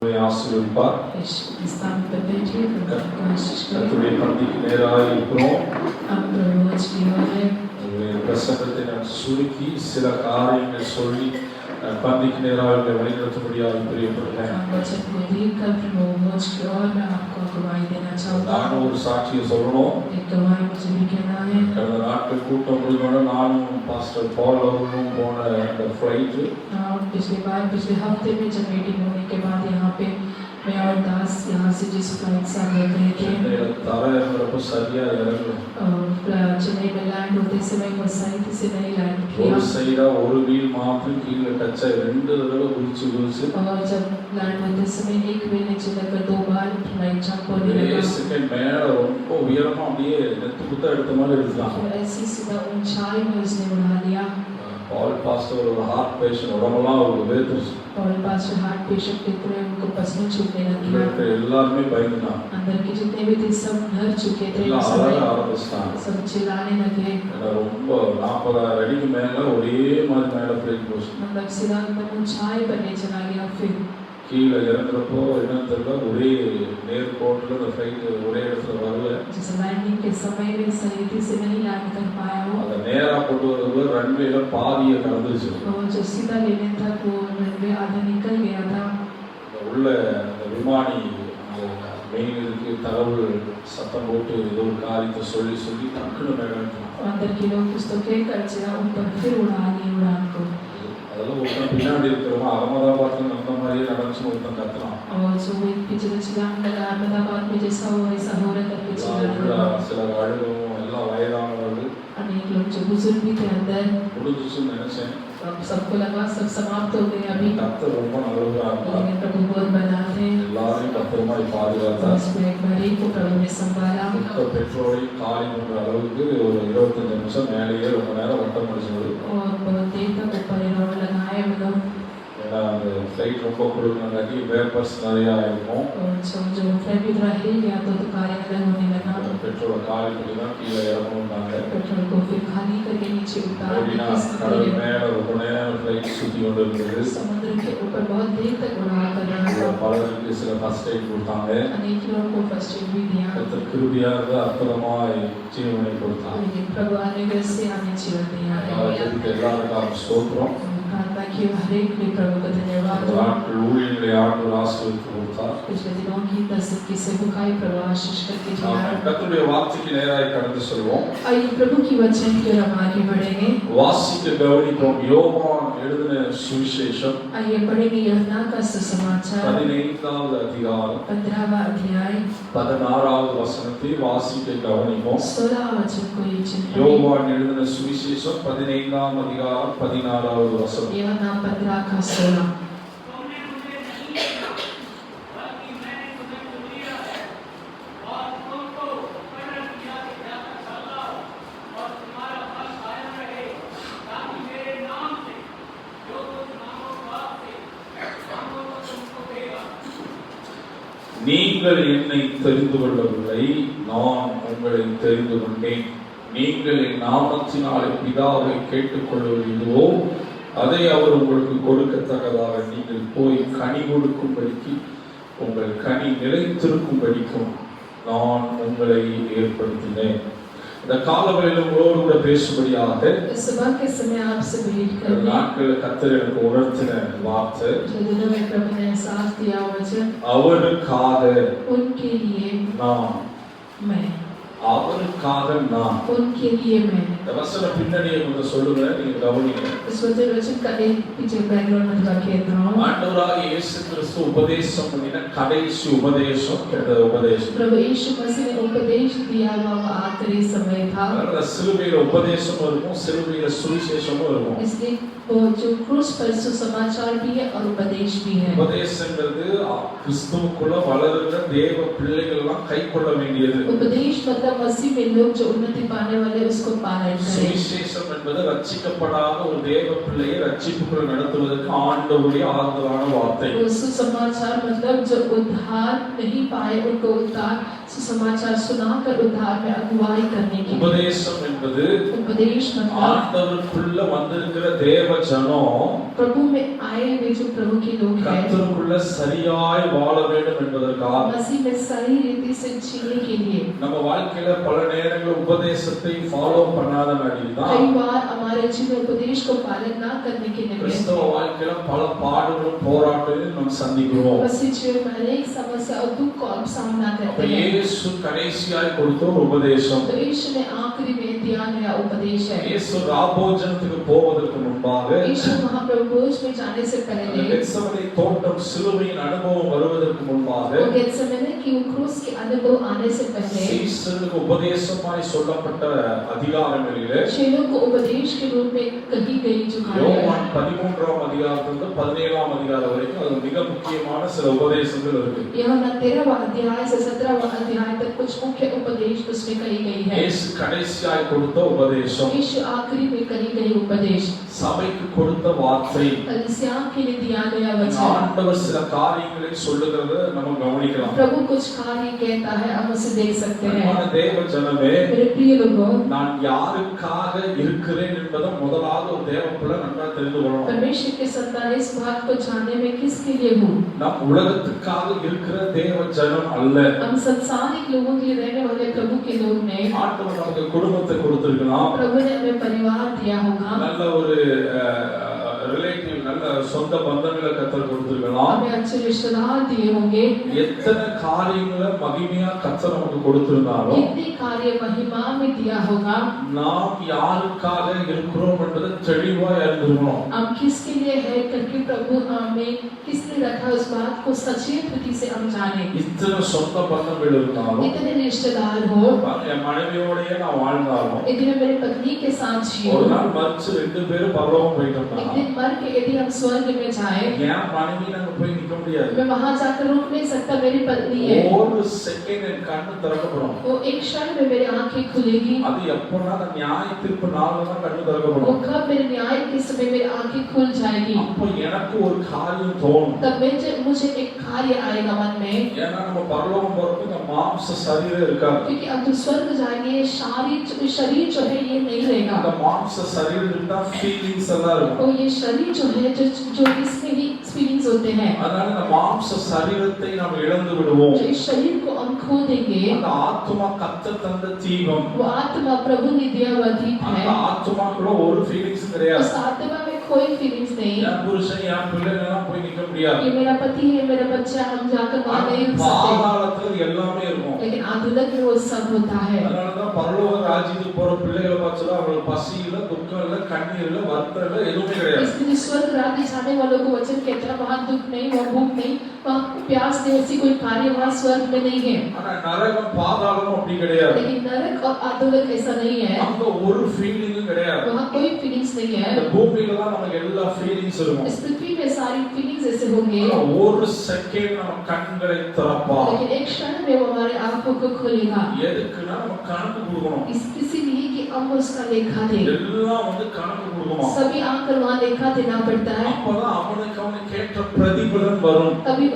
நம்மை ஆசீர்வதிப்பார். கர்த்தருடைய பந்திக்கு நேராக இருக்கிறோம். பிரசங்கத்தை நான் சுருக்கி சில காரியங்கள் சொல்லி பந்திக்கு நேராக வழிநடத்தும்படியாக பிரியப்படுகிறேன். நானும் ஒரு சாட்சியை சொல்லணும். கடந்த நாட்கள் கூட்டம் முடிஞ்சோட நானும் பாஸ்டர் பால் அவர்களும் போன அந்த ஃப்ளைட்டு पिछले हफ्ते में जब मीटिंग होने के बाद यहाँ पे मैं और दास यहाँ से जिस फ्लाइट से हम लोग गए थे चेन्नई में लैंड होते समय वो सही से नहीं लैंड किया और जब लैंड होते समय एक व्हील नीचे लगकर 2 बार फ्लाइट जंप होने लगा ऐसी सीधा ऊंचाई में उसने उड़ा लिया. Paul pastor ஒரு ஹார்ட் பேஷண்ட் உடம்பெல்லாம் ஒரு வேத்துச்சு. Paul pastor हार्ट पेशेंट के पूरे उनको पसीने छूटने लगे. எல்லாரும் பயந்துட்டாங்க. अंदर के जितने भी थे सब डर चुके थे. सब चिल्लाने लगे. ரொம்ப 40 அடிக்கு மேல ஒரே மாதிரி மேல ஃப்ளைட் போச்சு. मतलब सीधा एकदम ऊंचाई पर ले चला गया. फिर கீழே இறங்குறப்போ என்ன தெரியல ஒரே நேர்கோட்டில் அந்த ஃப்ளைட் ஒரே இடத்துல வரல. जैसे लैंडिंग के समय में सही से नहीं लैंड कर पाया वो. அந்த நேரா போட்டு வரதுல ரன்வேல பாதியை கடந்துச்சு. और जो सीधा लेने था वो रनवे आधा निकल गया था. உள்ள அந்த விமானி மெயினுக்கு தகவல் சத்தம் போட்டு ஏதோ ஒரு காரியத்தை சொல்லி சொல்லி டக்குனு மேலே अंदर के लोग कुछ तो कहकर चला ऊपर फिर उड़ा लिए उड़ान को. அதெல்லாம் ஒருத்தன் பின்னாடி இருக்கிறவங்க அகமதாபாத்ல அந்த மாதிரியே நடந்துச்சுன்னு ஒருத்தன் கத்துறான். और जो एक पीछे चिल्लाने लगा अहमदाबाद में जैसा हो वैसा हो रहा करके चिल्लाने लगा. சில அழுகும் எல்லாம் வயதானவர்கள் अनेक लोग जो बुजुर्ग भी थे अंदर. முடிஞ்சுச்சுன்னு நினைச்சேன். सबको लगा सब समाप्त हो गए अभी. கர்த்தர் ரொம்ப நல்லவரா இருந்தார். लेकिन प्रभु बहुत बना थे. எல்லாரையும் பத்திரமாய் பாதுகாத்தார். एक बारी को प्रभु ने संभाला. பெட்ரோலை காலி பண்ற அளவுக்கு ஒரு 25 நிமிஷம் மேலேயே ரொம்ப நேரம் வட்டம் முடிச்சது. और बहुत देर तक ऊपर रोड लगाए हम लोग. ஏன்னா அந்த ஃப்ளைட் ரொம்ப குளிர்னாக்கி வேப்பர்ஸ் நிறையா இருக்கும். जो फ्लाइट भी थोड़ा हिल गया तो कार्य अलग होने लगा. பெட்ரோலை காலி பண்ணி தான் கீழே இறங்கணும்னாங்க. पेट्रोल को फिर खाली करके नीचे उतारना. கடல் மேல ரொம்ப நேரம் ஃப்ளைட் சுத்தி கொண்டு இருந்தது. समुद्र के ऊपर बहुत देर तक उड़ा कर रहा था. பலருக்கு சில ஃபர்ஸ்ட் எய்ட் கொடுத்தாங்க. अनेक लोगों को फर्स्ट एड भी दिया. கர்த்தர் கிருபையாக அற்புதமாய் ஜீவனை கொடுத்தார். प्रभु अनुग्रह से हमें जीवन दिया है. எல்லாருக்கும் ஸ்தோத்திரம். ताकि हर एक ने प्रभु का धन्यवाद. ஊழியர்களை ஆண்டவர் ஆசீர்வதித்து கொடுத்தார். पिछले दिनों की 10 की सेवकाई प्रभु आशीष करके दिया. கர்த்தருடைய வார்த்தைக்கு நேராக கடந்து செல்வோம். आइए प्रभु की वचन की ओर हम आगे बढ़ेंगे. வாசிக்க கவனிப்போம். யோவான் எழுதின சுவிசேஷம். आइए पढ़ेंगे यूहन्ना का सुसमाचार 15வது அதிகாரம் 15वां अध्याय 16வது வசனத்தை வாசிக்க கவனிப்போம். 16 वचन को ये चिंतन. யோவான் எழுதின சுவிசேஷம் 15ஆம் அதிகாரம் 16வது வசனம். यूहन्ना 15 का 16. நீங்கள் என்னை தெரிந்து கொள்ளவில்லை, நான் உங்களை தெரிந்து கொண்டேன். நீங்கள் என் நாமத்தினாலே பிதாவை கேட்டுக்கொள்வீர்களோ அதை அவர் உங்களுக்கு கொடுக்கத்தக்கதாக நீங்கள் போய் கனி கொடுக்கும்படிக்கு உங்கள் கனி நிலைத்திருக்கும்படிக்கும் நான் உங்களை ஏற்படுத்தினேன். இந்த காலவெளியில் உங்களோடு கூட பேசும்படியாக நாட்கள் கர்த்தர் எனக்கு உணர்த்தின வார்த்தை அவருக்காக நான் அவருக்காக நான் उनके लिए मैं. இந்த வசன பின்னணியை கொஞ்சம் சொல்லுங்க, நீங்க கவனிங்க. इस वचन का एक पीछे बैकग्राउंड में थोड़ा कह रहा हूं. ஆண்டவராகிய இயேசு கிறிஸ்து உபதேசம் பண்ணின கடைசி உபதேசம் இந்த உபதேசம். प्रभु यीशु मसीह ने उपदेश दिया वो आखिरी समय था. அந்த சிலுவையில உபதேசம் இருக்கும், சிலுவையில சுவிசேஷமும் இருக்கும். इसलिए वो जो क्रूस पर सुसमाचार भी है और उपदेश भी है. உபதேசம்ங்கிறது கிறிஸ்துவுக்குள்ள வளருகிற தேவ பிள்ளைகள் எல்லாம் கைக்கொள்ள வேண்டியது. उपदेश मतलब ज्यादा मसीह में लोग जो उन्नति पाने वाले उसको पालन करें। சுவிசேஷம் என்பது ரட்சிக்கப்படாத ஒரு தேவ பிள்ளையை ரட்சிப்புக்குள் நடத்துவதற்கு ஆண்டவருடைய ஆறுதலான வார்த்தை. सुसमाचार मतलब जो उद्धार नहीं पाए उनको उद्धार सुसमाचार सुनाकर उद्धार में अगुवाई करने की। உபதேசம் என்பது उपदेश मतलब ஆண்டவருக்குள்ள வந்திருக்கிற தேவ ஜனம் प्रभु में आए हुए जो प्रभु के लोग हैं கர்த்தருக்குள்ள சரியாய் வாழ வேண்டும் என்பதற்காக मसीह में सही रीति से जीने के लिए। நம்ம வாழ்க்கையில பல நேரங்களில் உபதேசத்தை ஃபாலோ பண்ணாதனால कई बार हमारे जीवन उपदेश को पालन ना करने के निमित्त கிறிஸ்தவ வாழ்க்கையில பல பாடுகளும் போராட்டங்களும் நாம் சந்திக்கிறோம். मसीह जीवन में अनेक समस्या और दुख को हम सामना करते हैं। இயேசு கடைசியாய் கொடுத்த ஒரு உபதேசம், तो यीशु ने आखिरी में दिया गया उपदेश है। இயேசு ராபோஜனத்துக்கு போவதற்கு முன்பாக यीशु महाप्रभुज में जाने से पहले கெத்செமனே தோட்டம் சிலுவையின் அனுபவம் வருவதற்கு முன்பாக वो गेत्सेमने की क्रूस के अनुभव आने से पहले சீஷருக்கு உபதேசமாய் சொல்லப்பட்ட அதிகாரங்களிலே चेलों को उपदेश के रूप में कही गई जो யோவான் 13ஆம் அதிகாரத்திலிருந்து 17ஆம் அதிகாரம் வரைக்கும் அது மிக முக்கியமான சில உபதேசங்கள் இருக்கு. यूहन्ना 13वां अध्याय से 17वां अध्याय तक कुछ मुख्य उपदेश उसमें कही गई है। இயேசு கடைசியாய் கொடுத்த உபதேசம், यीशु आखिरी में कही गई उपदेश, சபைக்கு கொடுத்த வார்த்தை, कलीसिया के लिए दिया गया वचन। ஆண்டவர் சில காரியங்களை சொல்லுகிறத நம்ம கவனிக்கலாம். प्रभु कुछ कार्य कहता है हम उसे देख सकते हैं। அன்பான தேவ ஜனமே, मेरे प्रिय लोगों, நான் யாருக்காக இருக்கிறேன் என்பதை முதலாவது ஒரு தேவ பிள்ளை நன்றாக தெரிந்து கொள்ளணும். परमेश्वर के संतान इस बात को जानने में किसके लिए हूँ? நாம் உலகத்துக்காக இருக்கிற தேவ ஜனம் அல்ல. हम संसारिक लोगों के लिए रहने वाले प्रभु के लोग ने ஆண்டவர் நமக்கு குடும்பத்தை கொடுத்திருக்கலாம், प्रभु ने हमें परिवार दिया होगा, நல்ல ஒரு ரிலேட்டிவ் நல்ல சொந்த பந்தங்களை கர்த்தர் கொடுத்திருக்கலாம், हमें अच्छे रिश्तेदार दिए होंगे, எத்தனை காரியங்களை மகிமையா கர்த்தர் நமக்கு கொடுத்திருந்தாலும் कितने कार्य महिमा में दिया होगा, நாம் யாருக்காக இருக்கிறோம் என்பதை தெளிவாய் அறிந்திருக்கணும். हम किसके लिए है करके प्रभु हमें किसने रखा उस बात को सचेत रीति से हम जाने। இத்தனை சொந்த பந்தங்கள் இருந்தாலும், इतने रिश्तेदार हो, என் மனைவியோடயே நான் வாழ்ந்தாலும், इतने मेरी पत्नी के साथ जियो, ஒரு நாள் மறிச்சு 2 பேரும் பரலோகம் போயிட்டோம்னா एक दिन मर के यदि हम स्वर्ग में जाए, என் மனைவி நாங்க போய் நிக்க முடியாது. मैं वहां जाकर रुक नहीं सकता, मेरी पत्नी है, ஒரு செகண்ட் என் கண்ணு திறக்கப்படும். वो एक क्षण में मेरी आंखें खुलेगी। அது எப்போனா நியாய தீர்ப்பு நாள்ல தான் கண்ணு वो திறக்கப்படும். कब मेरे न्याय के समय मेरी आंखें खुल जाएगी, அப்போ எனக்கு ஒரு காரியம் தோணும். तब मुझे एक कार्य आएगा मन में, ஏன்னா நம்ம பரலோகம் போறப்ப இந்த மாம்ச சரீரம் இருக்காது. क्योंकि अब जो स्वर्ग जाएंगे शरीर जो है ये नहीं அந்த रहेगा, மாம்ச சரீரத்துக்கு தான் ஃபீலிங்ஸ் எல்லாம் இருக்கும். और ये शरीर जो है जो इसमें ही फीलिंग्स होते हैं, அதனால இந்த மாம்ச சரீரத்தை நாம் இழந்து விடுவோம். जो इस शरीर को हम खो देंगे। அந்த ஆத்துமா கர்த்தர் தந்த தீபம், वो आत्मा प्रभु ने दिया हुआ दीप அந்த है, ஆத்துமாக்குள்ள ஒரு ஃபீலிங்ஸ் கிடையாது. उस आत्मा में कोई फीलिंग्स नहीं, என் புருஷன் என் பிள்ளைங்க எல்லாம் போய் நிக்க முடியாது. ये मेरा पति है मेरा बच्चा, हम जाकर वहां नहीं रुक सकते, பாதாளத்துல எல்லாமே இருக்கும். लेकिन आधुनिक में वो सब होता है। அதனாலதான் பரலோக ராஜ்யத்துக்கு போற பிள்ளைகளை பார்த்தா அவங்களுக்கு பசி இல்ல, துக்கம் இல்ல, கண்ணீர் இல்ல, வருத்தம் இல்ல, எதுவுமே கிடையாது. इसलिए स्वर्ग राज्य जाने वालों को वचन कहता है वहां दुख नहीं, वहां भूख नहीं, वहां प्यास नहीं, ऐसी कोई कार्य वहां स्वर्ग में नहीं है। ஆனா நரகம் பாதாளம் அப்படி கிடையாது. लेकिन नरक और आधुनिक ऐसा नहीं है, அங்க ஒரு ஃபீலிங்கும் கிடையாது. वहां कोई फीलिंग्स नहीं है। இந்த பூமியில தான் நமக்கு எல்லா ஃபீலிங்ஸ் இருக்கும். इस पृथ्वी में सारी फीलिंग्स ऐसे होंगे, ஆனா ஒரு செகண்ட் நம்ம கண்களை திறப்பா. लेकिन एक क्षण में वो हमारे आंखों को खोलेगा। எதுக்குன்னா நம்ம கணக்கு கொடுக்கணும். इसीलिए कि हम उसका लेखा दें, எல்லாம் வந்து கணக்கு கொடுக்கணும். सभी आकर वहां लेखा देना पड़ता है, அப்பதான் அவனுக்கு கேட்ட பிரதிபலன் வரும். तभी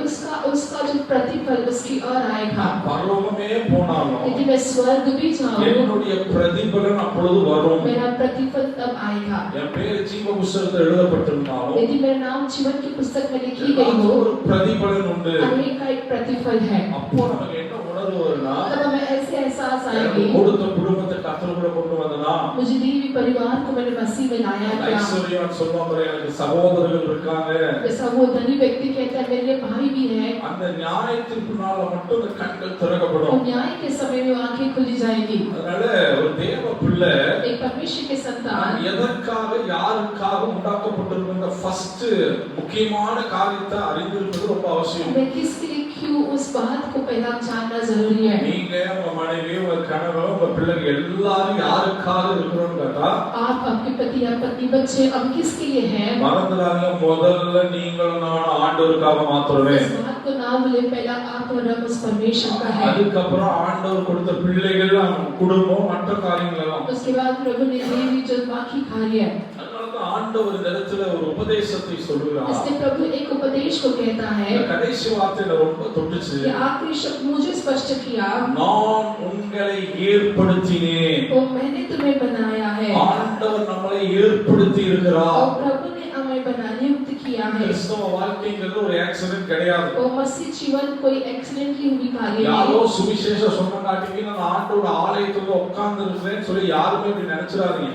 उसका जो प्रतिफल उसकी और आएगा। பரலோகமே போனாலும் यदि मैं स्वर्ग भी जाऊं, என்னுடைய பிரதிபலன் அப்பொழுது வரும். मेरा प्रतिफल तब आएगा। என் பேர் ஜீவ புஸ்தகத்தில் எழுதப்பட்டிருந்தாலும் यदि मेरा नाम जीवन की पुस्तक में लिखी गई हो, ஒரு பிரதிபலன் உண்டு. अनेक का एक प्रतिफल है। அப்போ நமக்கு என்ன உணர்வு வரும்னா, तब हमें ऐसे एहसास आएंगे, கொடுத்த குடும்பத்தை கர்த்தருக்குள்ள கொண்டு வந்தனா, मुझे दी हुई परिवार को मैंने मसीह में लाया क्या। ஐஸ்வர்யவான் சொல்லுவாங்க, எனக்கு சகோதரர்கள் இருக்காங்க. जैसा वो धनी व्यक्ति कहता है मेरे भाई भी है, அந்த நியாய தீர்ப்புனால மட்டும் அந்த கண்கள் திறக்கப்படும். और न्याय के समय में आंखें खुली जाएगी। அதனால ஒரு தேவ பிள்ளை एक परमेश्वर के संतान நான் எதற்காக யாருக்காக உண்டாக்கப்பட்டிருக்கிற ஃபர்ஸ்ட் முக்கியமான காரியத்தை அறிந்திருப்பது ரொம்ப அவசியம். मैं किसके लिए क्यों उस बात को पहला जानना जरूरी है। நீங்க உங்க மனைவி உங்க கணவர் உங்க பிள்ளைங்க எல்லாரும் யாருக்காக இருக்கிறோம்னு கேட்டா आप आपके पति या पत्नी बच्चे अब किसके लिए हैं? மறந்துடாதீங்க, முதல்ல நீங்களும் நானும் ஆண்டவருக்காக மாத்திரமே. इस बात को ना भूले, पहला आप और हम उस परमेश्वर का है। அதுக்கப்புறம் ஆண்டவர் கொடுத்த பிள்ளைகள் குடும்பம் மற்ற காரியங்கள் எல்லாம். उसके बाद प्रभु ने देवी जो बाकी कार्य है। அதனாலதான் ஆண்டவர் இந்த இடத்துல ஒரு உபதேசத்தை சொல்லுகிறார். इसलिए प्रभु एक उपदेश को कहता है। கடைசி வார்த்தையில ரொம்ப தொட்டுச்சு. ये आखिरी शब्द मुझे स्पष्ट किया, நான் உங்களை ஏற்படுத்தினேன்। तो मैंने तुम्हें बनाया है। ஆண்டவர் நம்மளை ஏற்படுத்தி இருக்கிறார்। और प्रभु ने हमें बनाने युक्त किया है। கிறிஸ்தவ வாழ்க்கைங்கிறது ஒரு ஆக்சிடென்ட் கிடையாது। और मसीह जीवन कोई एक्सीडेंटली हुई कार्य யாரோ नहीं। சுவிசேஷம் சொன்னங்காட்டிக்கு நான் ஆண்டவரோட ஆலயத்துல உட்கார்ந்து இருக்கிறேன்னு சொல்லி யாருமே இப்படி நினைச்சிடாதீங்க।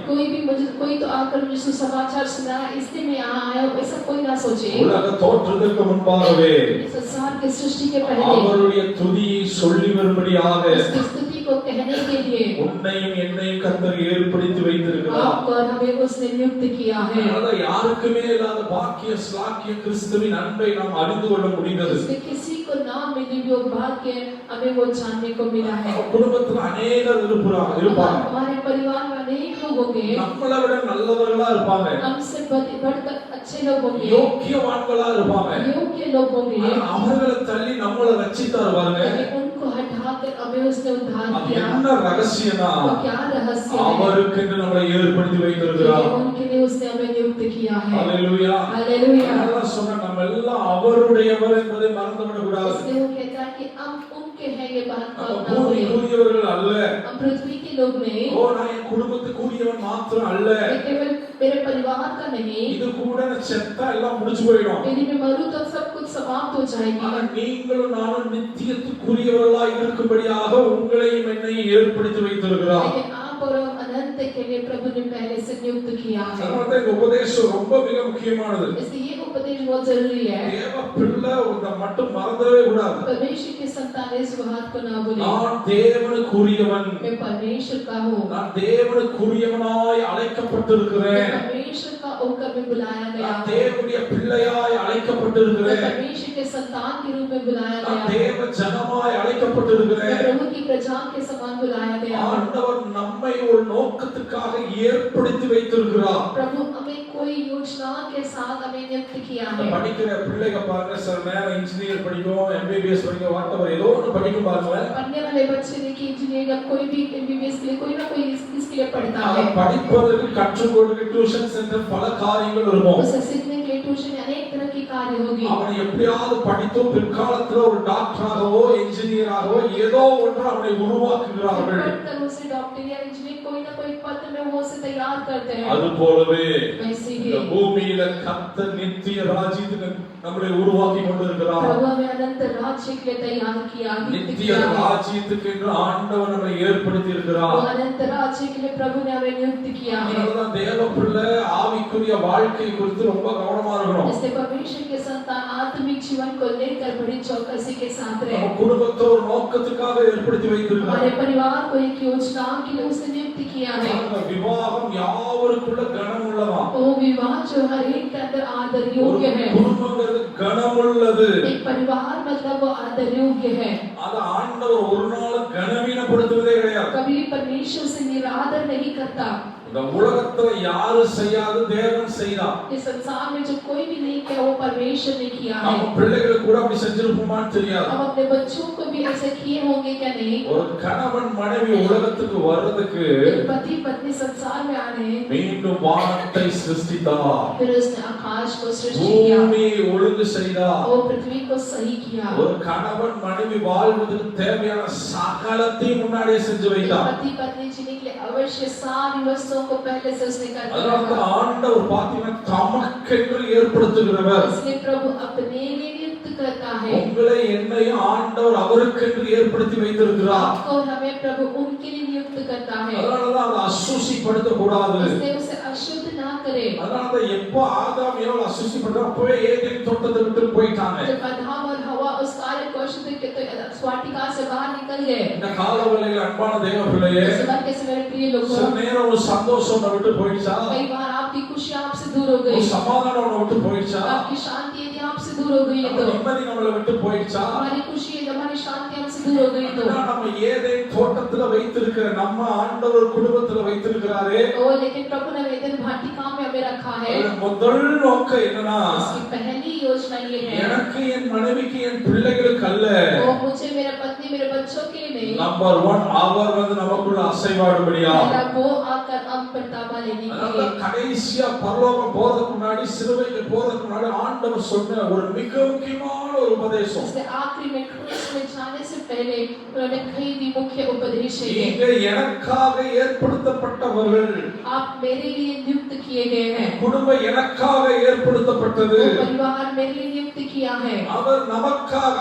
कोई तो आकर मुझे सुसमाचार सुनाया इसलिए मैं यहाँ आया हूँ, ऐसा कोई ना सोचे। உலக தோற்றத்துக்கு முன்பாகவே संसार के सृष्टि के पहले அவருடைய துதியை சொல்லி வரும்படியாக उसकी स्तुति को कहने के लिए உன்னையும் என்னையும் கர்த்தர் ஏற்படுத்தி வைத்திருக்கிறார்। आपको और हमें उसने नियुक्त किया है। அதனால யாருக்குமே இல்லாத பாக்கிய ஸ்லாக்கிய கிறிஸ்துவின் அன்பை நாம் அறிந்து கொள்ள முடிந்தது। इसमें किसी को ना मिली वो भाग्य हमें वो जानने को मिला है। குடும்பத்துல अनेகர் இருப்பாங்க। हमारे परिवार में अनेक लोग होंगे, நம்மளை விட நல்லவர்களா இருப்பாங்க, हमसे बढ़कर अच्छे लोग होंगे, யோக்கியவான்களா இருப்பாங்க। योग्य लोग होंगे। அவர்களை தள்ளி நம்மளை ரட்சித்தார் பாருங்க। उनको हटाकर हमें उसने उद्धार किया। என்ன ரகசியம்னா वो क्या रहस्य है? அவருக்கு என்று நம்மளை ஏற்படுத்தி வைத்திருக்கிறார்। उनके लिए उसने हमें नियुक्त किया है। ஹalleluya हालेलुया। அல்லாஹ் சொன்னா நம்ம எல்லாம் அவருடையவர் என்பதை மறந்துவிட கூடாது। इसलिए वो कहता है कि हम उनके हैं, ये बात को நம்ம ना भूलें। பூமிக்குரியவர்கள் அல்ல, हम पृथ्वी के लोग नहीं, ஓ நான் என் குடும்பத்துக்குரியவன் மாத்திரம் அல்ல, मैं केवल मेरे परिवार का नहीं, இது கூட செத்தா எல்லாம் முடிஞ்சு போயிடும்। यदि मैं मरूं तो सब कुछ समाप्त हो जाएगी। ஆனா நீங்களும் நானும் நித்தியத்துக்குரியவர்களாய் இருக்கும்படியாக உங்களையும் என்னையும் ஏற்படுத்தி வைத்திருக்கிறார்। लेकिन आप और हम अनंत के लिए प्रभु ने पहले से नियुक्त किया है। அதனால இந்த உபதேசம் ரொம்ப மிக முக்கியமானது। इसलिए ये उपदेश बहुत जरूरी है। தேவ பிள்ளை இத மட்டும் மறந்துடவே கூடாது। परमेश्वर के संतान इस बात को ना भूलें, நான் தேவனுக்குரியவன், मैं परमेश्वर का हूँ, நான் தேவனுக்குரியவனாய் அழைக்கப்பட்டிருக்கிறேன், परमेश्वर का होकर मैं बुलाया गया நான் हूँ, தேவனுடைய பிள்ளையாய் मैं அழைக்கப்பட்டிருக்கிறேன், परमेश्वर के संतान के रूप में बुलाया நான் गया हूँ, தேவ ஜனமாய் मैं அழைக்கப்பட்டிருக்கிறேன்। प्रभु की प्रजा के समान बुलाया गया हूँ। ஆண்டவர் நம்மை ஒரு நோக்கத்துக்காக ஏற்படுத்தி வைத்திருக்கிறார்। प्रभु हमें कोई योजना के साथ हमें नियुक्त किया है। படிக்கிற பிள்ளைங்க பாருங்க, சில நேரம் இன்ஜினியர் படிக்கும், MBBS படிக்கும், வாட்டவர் ஏதோ ஒன்று படிக்கும் பாருங்க। पढ़ने वाले बच्चे देखिए इंजीनियर या कोई भी MBBS के लिए कोई ना कोई इसके लिए पढ़ता है। படிப்பதற்கு கற்றுக் கொடுக்க டியூஷன் சென்டர் பல காரியங்கள் இருக்கும்। उसे सीखने के लिए ट्यूशन अनेक तरह की कार्य होगी। அவனை எப்படியாவது படித்து பிற்காலத்துல ஒரு டாக்டராகவோ என்ஜினியராகவோ ஏதோ ஒன்று அவனை உருவாக்குகிறார்கள்। पढ़कर उसे डॉक्टर या इंजीनियर कोई ना कोई पद में वो उसे तैयार करते हैं। அது போலவே वैसे ही இந்த பூமியில கர்த்தர் நித்திய ராஜ்யத்துக்கு நம்மளை உருவாக்கி கொண்டிருக்கிறார்। प्रभु हमें अनंत राज्य के लिए तैयार किया, नियुक्त நித்திய किया है। ராஜ்யத்துக்கு என்று ஆண்டவர் நம்மை ஏற்படுத்தி இருக்கிறார்। वो अनंत राज्य के लिए प्रभु ने हमें नियुक्त किया है। அதனாலதான் தேவ பிள்ளை ஆவிக்குரிய வாழ்க்கை குறித்து ரொம்ப கவனமா இருக்கணும்। इसलिए परमेश्वर के संतान आत्मिक जीवन को लेकर बड़ी चौकसी के साथ रहे। நம்ம குடும்பத்தை ஒரு நோக்கத்துக்காக ஏற்படுத்தி வைத்திருக்கிறார்। हमारे परिवार को एक योजना के लिए उसने नियुक्त किया है। விவாகம் யாவருக்குள்ள கனம் உள்ளதா? वो विवाह जो हर एक के अंदर आदर योग्य है। குடும்பங்கிறது கனமுள்ளது। एक परिवार मतलब वो आदर योग्य है। அது ஆண்டவர் ஒரு நாள் கனவீனப்படுத்துவதே கிடையாது। कभी परमेश्वर से निरादर नहीं करता। இந்த உலகத்துல யாரு செய்யாத தேவன் செய்தார்। इस संसार में जो कोई भी नहीं किया वो परमेश्वर ने किया है। நம்ம பிள்ளைகளுக்கு கூட அப்படி செஞ்சிருப்போமான்னு தெரியாது। हम अपने बच्चों को भी ऐसे किए होंगे क्या नहीं? ஒரு கணவன் மனைவி உலகத்துக்கு வர்றதுக்கு पति पत्नी संसार में आने மீண்டும் வானத்தை சிருஷ்டித்தார், फिर उसने आकाश को सृष्टि किया, பூமியை ஒழுங்கு செய்தார்। वो पृथ्वी को सही किया। ஒரு கணவன் மனைவி வாழ்வதற்கு தேவையான சகலத்தையும் முன்னாடியே செஞ்சு வைத்தார்। पति पत्नी जीने के लिए अवश्य सारी वस्तुओं को पहले से उसने कर அதனால दिया। ஆண்டவர் பாத்தீங்கன்னா தமக்கென்று ஏற்படுத்துகிறவர்। इसलिए प्रभु अपने लिए नियुक्त करता है। உங்களை என்னையும் ஆண்டவர் அவருக்கென்று ஏற்படுத்தி வைத்திருக்கிறார்। आपको और हमें प्रभु उनके लिए नियुक्त करता है। அதனாலதான் அதை அசுசிப்படுத்த கூடாது। इसलिए उसे अशुद्ध ना करे। அதனாலதான் எப்போ ஆதாம் ஏவாள் அசுசிப்படுற அப்பவே ஏதேன் தோட்டத்தை விட்டு போயிட்டாங்க। जब आदम और हवा उस कार्य को अशुद्ध के तो स्वाटिका से बाहर निकल गए। இந்த காலவெளியில் अன்பான தேவ பிள்ளையே, सुबह के समय प्रिय लोगों, சில நேரம் ஒரு சந்தோஷம் உன்னை விட்டு போயிடுச்சா? कई बार आपकी खुशी आपसे दूर हो ஒரு गई, சமாதானம் உன்னை விட்டு போயிடுச்சா? आपकी शांति यदि आपसे दूर हो गई நம்ம तो நிம்மதி நம்மளை விட்டு போயிடுச்சா हमारी खुशी हमारी शांति हमसे दूर हो गई तो நம்ம ஏதேன் தோட்டத்துல வைத்திருக்கிற நம்ம ஆண்டவர் குடும்பத்துல வைத்திருக்கிறாரே लेकिन प्रभु ने वेदन वाटिका में हमें रखा है முதல் நோக்கம் என்னன்னா इसकी पहली योजना ये है எனக்கு என் மனைவிக்கு என் பிள்ளைகளுக்கு அல்ல वो मुझे मेरा पत्नी मेरे बच्चों के लिए नहीं நம்பர் 1 அவர் வந்து நமக்குள்ள அசைவாடும்படியா वो आकर हम परतावा लेने के लिए கடைசியா பரலோகம் போறதுக்கு முன்னாடி சிலுவைக்கு போறதுக்கு முன்னாடி ஆண்டவர் சொன்ன ஒரு மிக முக்கியமான ஒரு உபதேசம் इससे आखिरी में क्रूस में जाने से पहले उन्होंने कई भी मुख्य उपदेश है நீங்க எனக்காக ஏற்படுத்தப்பட்டவர்கள் आप मेरे लिए नियुक्त किए गए हैं குடும்பம் எனக்காக ஏற்படுத்தப்பட்டது परिवार मेरे लिए नियुक्त किया है அவர் நமக்காக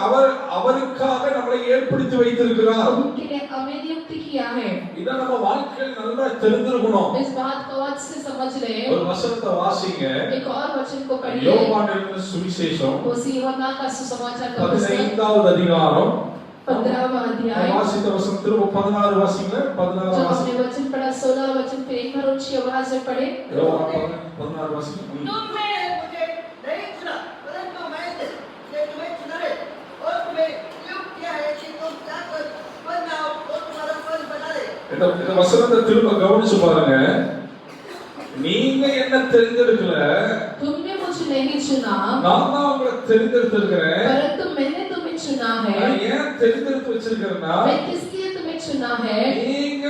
அவருக்காக நம்மளை ஏற்படுத்தி வைத்திருக்கிறார் उनके लिए हमें नियुक्त किया है இத நம்ம வாழ்க்கையில் நல்லா தெரிஞ்சிருக்கணும் इस बात को आज से समझ रहे ஒரு வசனத்தை வாசிங்க एक और वचन को पढ़िए யோவான் எழுதின சுவிசேஷம் यूहन्ना का सुसमाचार का पुस्तक 15வது அதிகாரம் 15वां अध्याय வாசித்த वचन திரும்ப 16 வாசிங்க 16 जो வாசிங்க हमने वचन पढ़ा 16 वचन फिर एक बार ऊंची आवाज में पढ़े யோவான் 16 வாசிங்க तुमने मुझे नहीं चुना परंतु मैंने तुम्हें चुना है और तुम्हें नियुक्त किया है कि तुम जाकर फल लाओ और तुम्हारा फल बना ले இந்த வசனத்தை திரும்ப கவனிச்சு பாருங்க நீங்க என்ன தெரிஞ்சிருக்கல तुमने मुझे नहीं चुना நான் தான் உங்களை தெரிஞ்சிருக்கிறேன் परंतु मैंने तुम्हें चुना है ஏன் தெரிஞ்சிருத்து வச்சிருக்கிறேன்னா मैं किस लिए तुम्हें चुना है நீங்க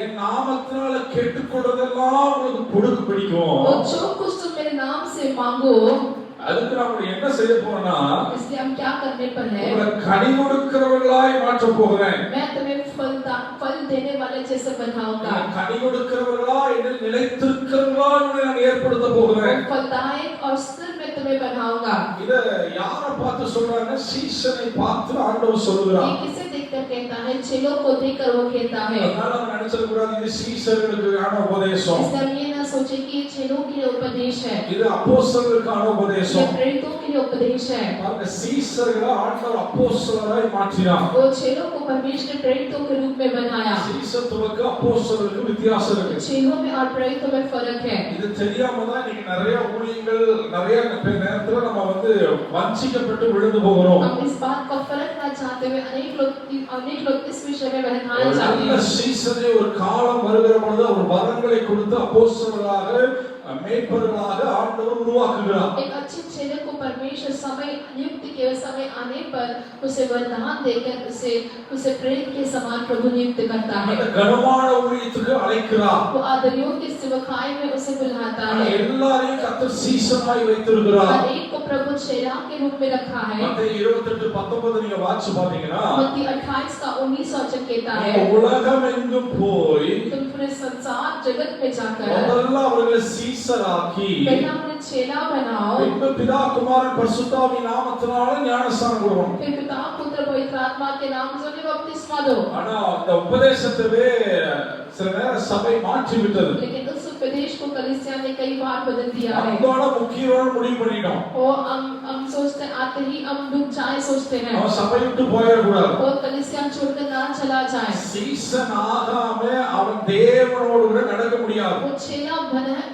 என் நாமத்தினால கேட்டுக்கொள்றதெல்லாம் உங்களுக்கு கொடுக்க பிடிக்கும் और जो कुछ तुम मेरे नाम से मांगो அதுக்கு நாம என்ன செய்ய போறோம்னா इसलिए हम क्या करने पर है உங்களை கனி கொடுக்கிறவர்களாய் மாற்ற போகிறேன் मैं तुम्हें फल देने वाले जैसे बनाऊंगा கனி கொடுக்கிறவர்களா என்னில் நிலைத்திருக்கிறவர்களா உங்களை நான் ஏற்படுத்த போகிறேன் फलदायक और स्थिर मैं तुम्हें बनाऊंगा இத யாரை பார்த்து சொல்றாங்க சீசனை பார்த்து ஆண்டவர் சொல்றார் ये किसे देखकर कहता है चेलों को देखकर वो कहता है அதனால நம்ம நினைச்சிட கூடாது இது சீசர்களுக்கான உபதேசம் इसलिए हम ये ना सोचे कि ये चेलों के लिए उपदेश है இது அப்போஸ்தலர்களுக்கான ये உபதேசம் प्रेरितों के लिए उपदेश है பாருங்க சீசர்களை ஆண்டவர் அப்போஸ்தலராய் மாற்றினார் वो चेलों को परमेश्वर ने प्रेरितों के रूप में बनाया சீசத்துவக்கு அப்போஸ்தலருக்கு வித்தியாசம் இருக்கு चेलों में और प्रेरितों में फर्क है இது தெரியாம தான் இன்னைக்கு நிறைய ஊழியங்கள் நிறைய நேரத்துல நம்ம வந்து வஞ்சிக்கப்பட்டு விழுந்து போகிறோம் हम इस बात का फर्क ना चाहते हुए अनेक लोग इस विषय में बहकाना चाहते நல்ல हैं சீசனை ஒரு காலம் வருகிற பொழுது அவர் வரங்களை கொடுத்து அப்போஸ்தலராக மேய்ப்பர்களாக ஆண்டவர் உருவாக்குகிறார் एक अच्छे चेले को परमेश्वर समय नियुक्त के समय आने पर उसे वरदान देकर उसे प्रेरित के समान प्रभु नियुक्त करता है அந்த கனமான ஊழியத்துக்கு அழைக்கிறார் वो आदरियों के सेवकाई में उसे बुलाता है எல்லாரையும் கர்த்தர் சீசனாய் வைத்திருக்கிறார் हर एक को प्रभु चेला के रूप में रखा है மத்தேயு 28:19 நீங்க வாசிச்சு பாத்தீங்கன்னா मत्ती 28 का 19 वचन कहता है உலகம் எங்கும் போய் तुम पूरे संसार जगत में जाकर முதல்ல அவர்களை சீசராக்கி पहला उन्हें चेला बनाओ பின்பு பிதா குமாரன் பரிசுத்தாவின் நாமத்தினால ஞானஸ்நானம் கொடுக்கணும் फिर पिता पुत्र पवित्र आत्मा के नाम से उन्हें बपतिस्मा दो ஆனா இந்த உபதேசத்தவே சில நேரம் சபை மாற்றி விட்டது लेकिन उस उपदेश को कलीसिया ने कई बार बदल दिया है அதோட முக்கியமான முடிவு பண்ணிட்டோம் वो हम सोचते आते ही हम डूब जाए सोचते हैं அவன் सभை விட்டு போயிடக்கூடாது वो कलीसिया छोड़कर ना चला जाए சீசன் ஆகாம அவன் தேவனோடு கூட நடக்க முடியாது वो चेला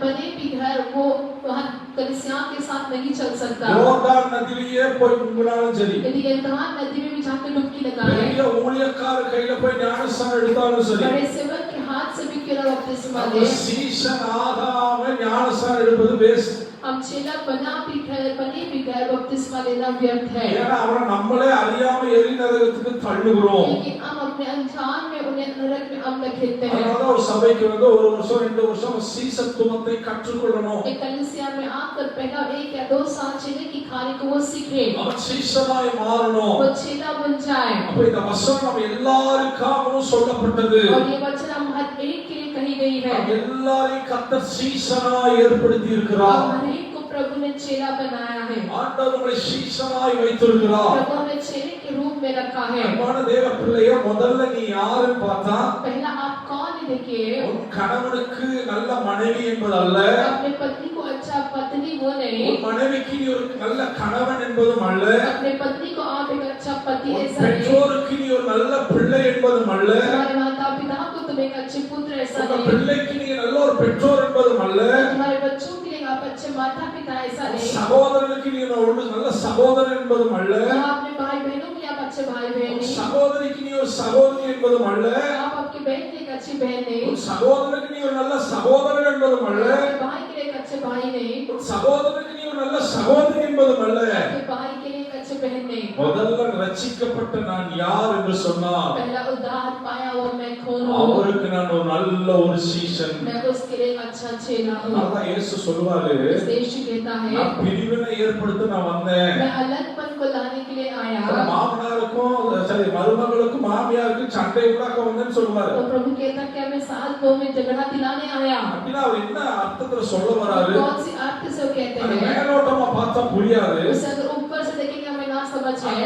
बने भी घर वो वहाँ कलीसिया के साथ नहीं चल सकता யோர்தான் நதியிலேயே போய் முங்கினாலும் சரி यदि यर्दन नदी में भी जाकर डुबकी लगाए பெரிய ஊழியக்கார கையில போய் ஞானஸ்நானம் எடுத்தாலும் சரி बड़े सेवक के हाथ से भी क्यों ना बपतिस्मा दे சீசன் ஆகாம ஞானஸ்நானம் எடுப்பது வேஸ்ட் हम चेला बने भी घर बपतिस्मा लेना व्यर्थ है ஏன்னா அவரை நம்மளே அறியாம எரி நரகத்துக்கு தள்ளுகிறோம் लेकिन हम अपने अनजान में उन्हें नरक में हम धकेलते हैं அதனால ஒரு சபைக்கு வந்து ஒரு வருஷம் 2 வருஷம் சீசத்துவத்தை கற்றுக்கொள்ளணும் एक कलीसिया में आकर पहला 1 या 2 साल चेले की खाने को वो सीखे அவன் சீசனாய் மாறணும் वो चेला बन जाए அப்ப இந்த வசனம் நம்ம எல்லாருக்காகவும் சொல்லப்பட்டது और ये वचन हम हर एक के लिए कही गई है எல்லாரையும் கர்த்தர் சீசனாய் ஏற்படுத்தி இருக்கிறார் हर एक को प्रभु ने चेला बनाया है ஆண்டவர் உங்களை சீசனாய் வைத்திருக்கிறார் प्रभु ने चेले के रूप में रखा है அன்பான தேவ பிள்ளையே முதல்ல நீ யாருன்னு பார்த்தா पहला आप कौन है देखिए உன் கணவனுக்கு நல்ல மனைவி என்பது அல்ல अपने पत्नी को अच्छा पत्नी वो नहीं உன் மனைவிக்கு நீ ஒரு நல்ல கணவன் என்பதும் அல்ல अपने पत्नी को आप एक अच्छा पति உன் ऐसा नहीं பெற்றோருக்கு நீ ஒரு நல்ல பிள்ளை என்பதும் அல்ல हमारे माता पिता को तुम एक अच्छे पुत्र ऐसा உங்க नहीं, பிள்ளைக்கு நீங்க நல்ல ஒரு பெற்றோர் என்பதும் அல்ல, तुम्हारे बच्चों के लिए आप अच्छे माता पिता ऐसा नहीं, சகோதரனுக்கு நீங்க ஒரு நல்ல சகோதரன் என்பதும் அல்ல, आप अपने भाई बहनों के लिए आप अच्छे भाई बहन नहीं, சகோதரிக்கு நீ ஒரு சகோதரி என்பதும் அல்ல, आप आपकी बहन के लिए एक अच्छी बहन नहीं, ஒரு சகோதரனுக்கு நீ ஒரு நல்ல சகோதரன் என்பதும் அல்ல, आपके भाई के लिए एक अच्छे भाई नहीं, ஒரு சகோதரனுக்கு நீ ஒரு நல்ல சகோதரி என்பதும் அல்ல. आपके भाई के लिए एक अच्छे बहन नहीं, முதல்ல ரட்சிக்கப்பட்ட நான் யார் என்று சொன்னார், पहला उद्धार पाया और मैं कौन हूँ, அவருக்கு நான் ஒரு நல்ல ஒரு சீசன். मैं उसके लिए एक अच्छा चेला हूँ। அதான் இயேசு சொல்வாரு, यीशु कहता है, நான் பிரிவினை ஏற்படுத்த நான் வந்தேன். मैं अलगपन को लाने के लिए आया। மாமனாருக்கும் சரி மருமகளுக்கும் மாமியாருக்கும் சண்டை உண்டாக்க வந்தேன்னு சொல்வாரு. तो प्रभु कहता क्या मैं सास बहू में झगड़ा दिलाने आया? அப்படின்னா அவர் என்ன அர்த்தத்துல சொல்ல வராரு? कौन सी अर्थ से वो कहते हैं? மேலோட்டமா பார்த்தா புரியாது. उसे अगर ऊपर से देखेंगे हमें ना समझ है।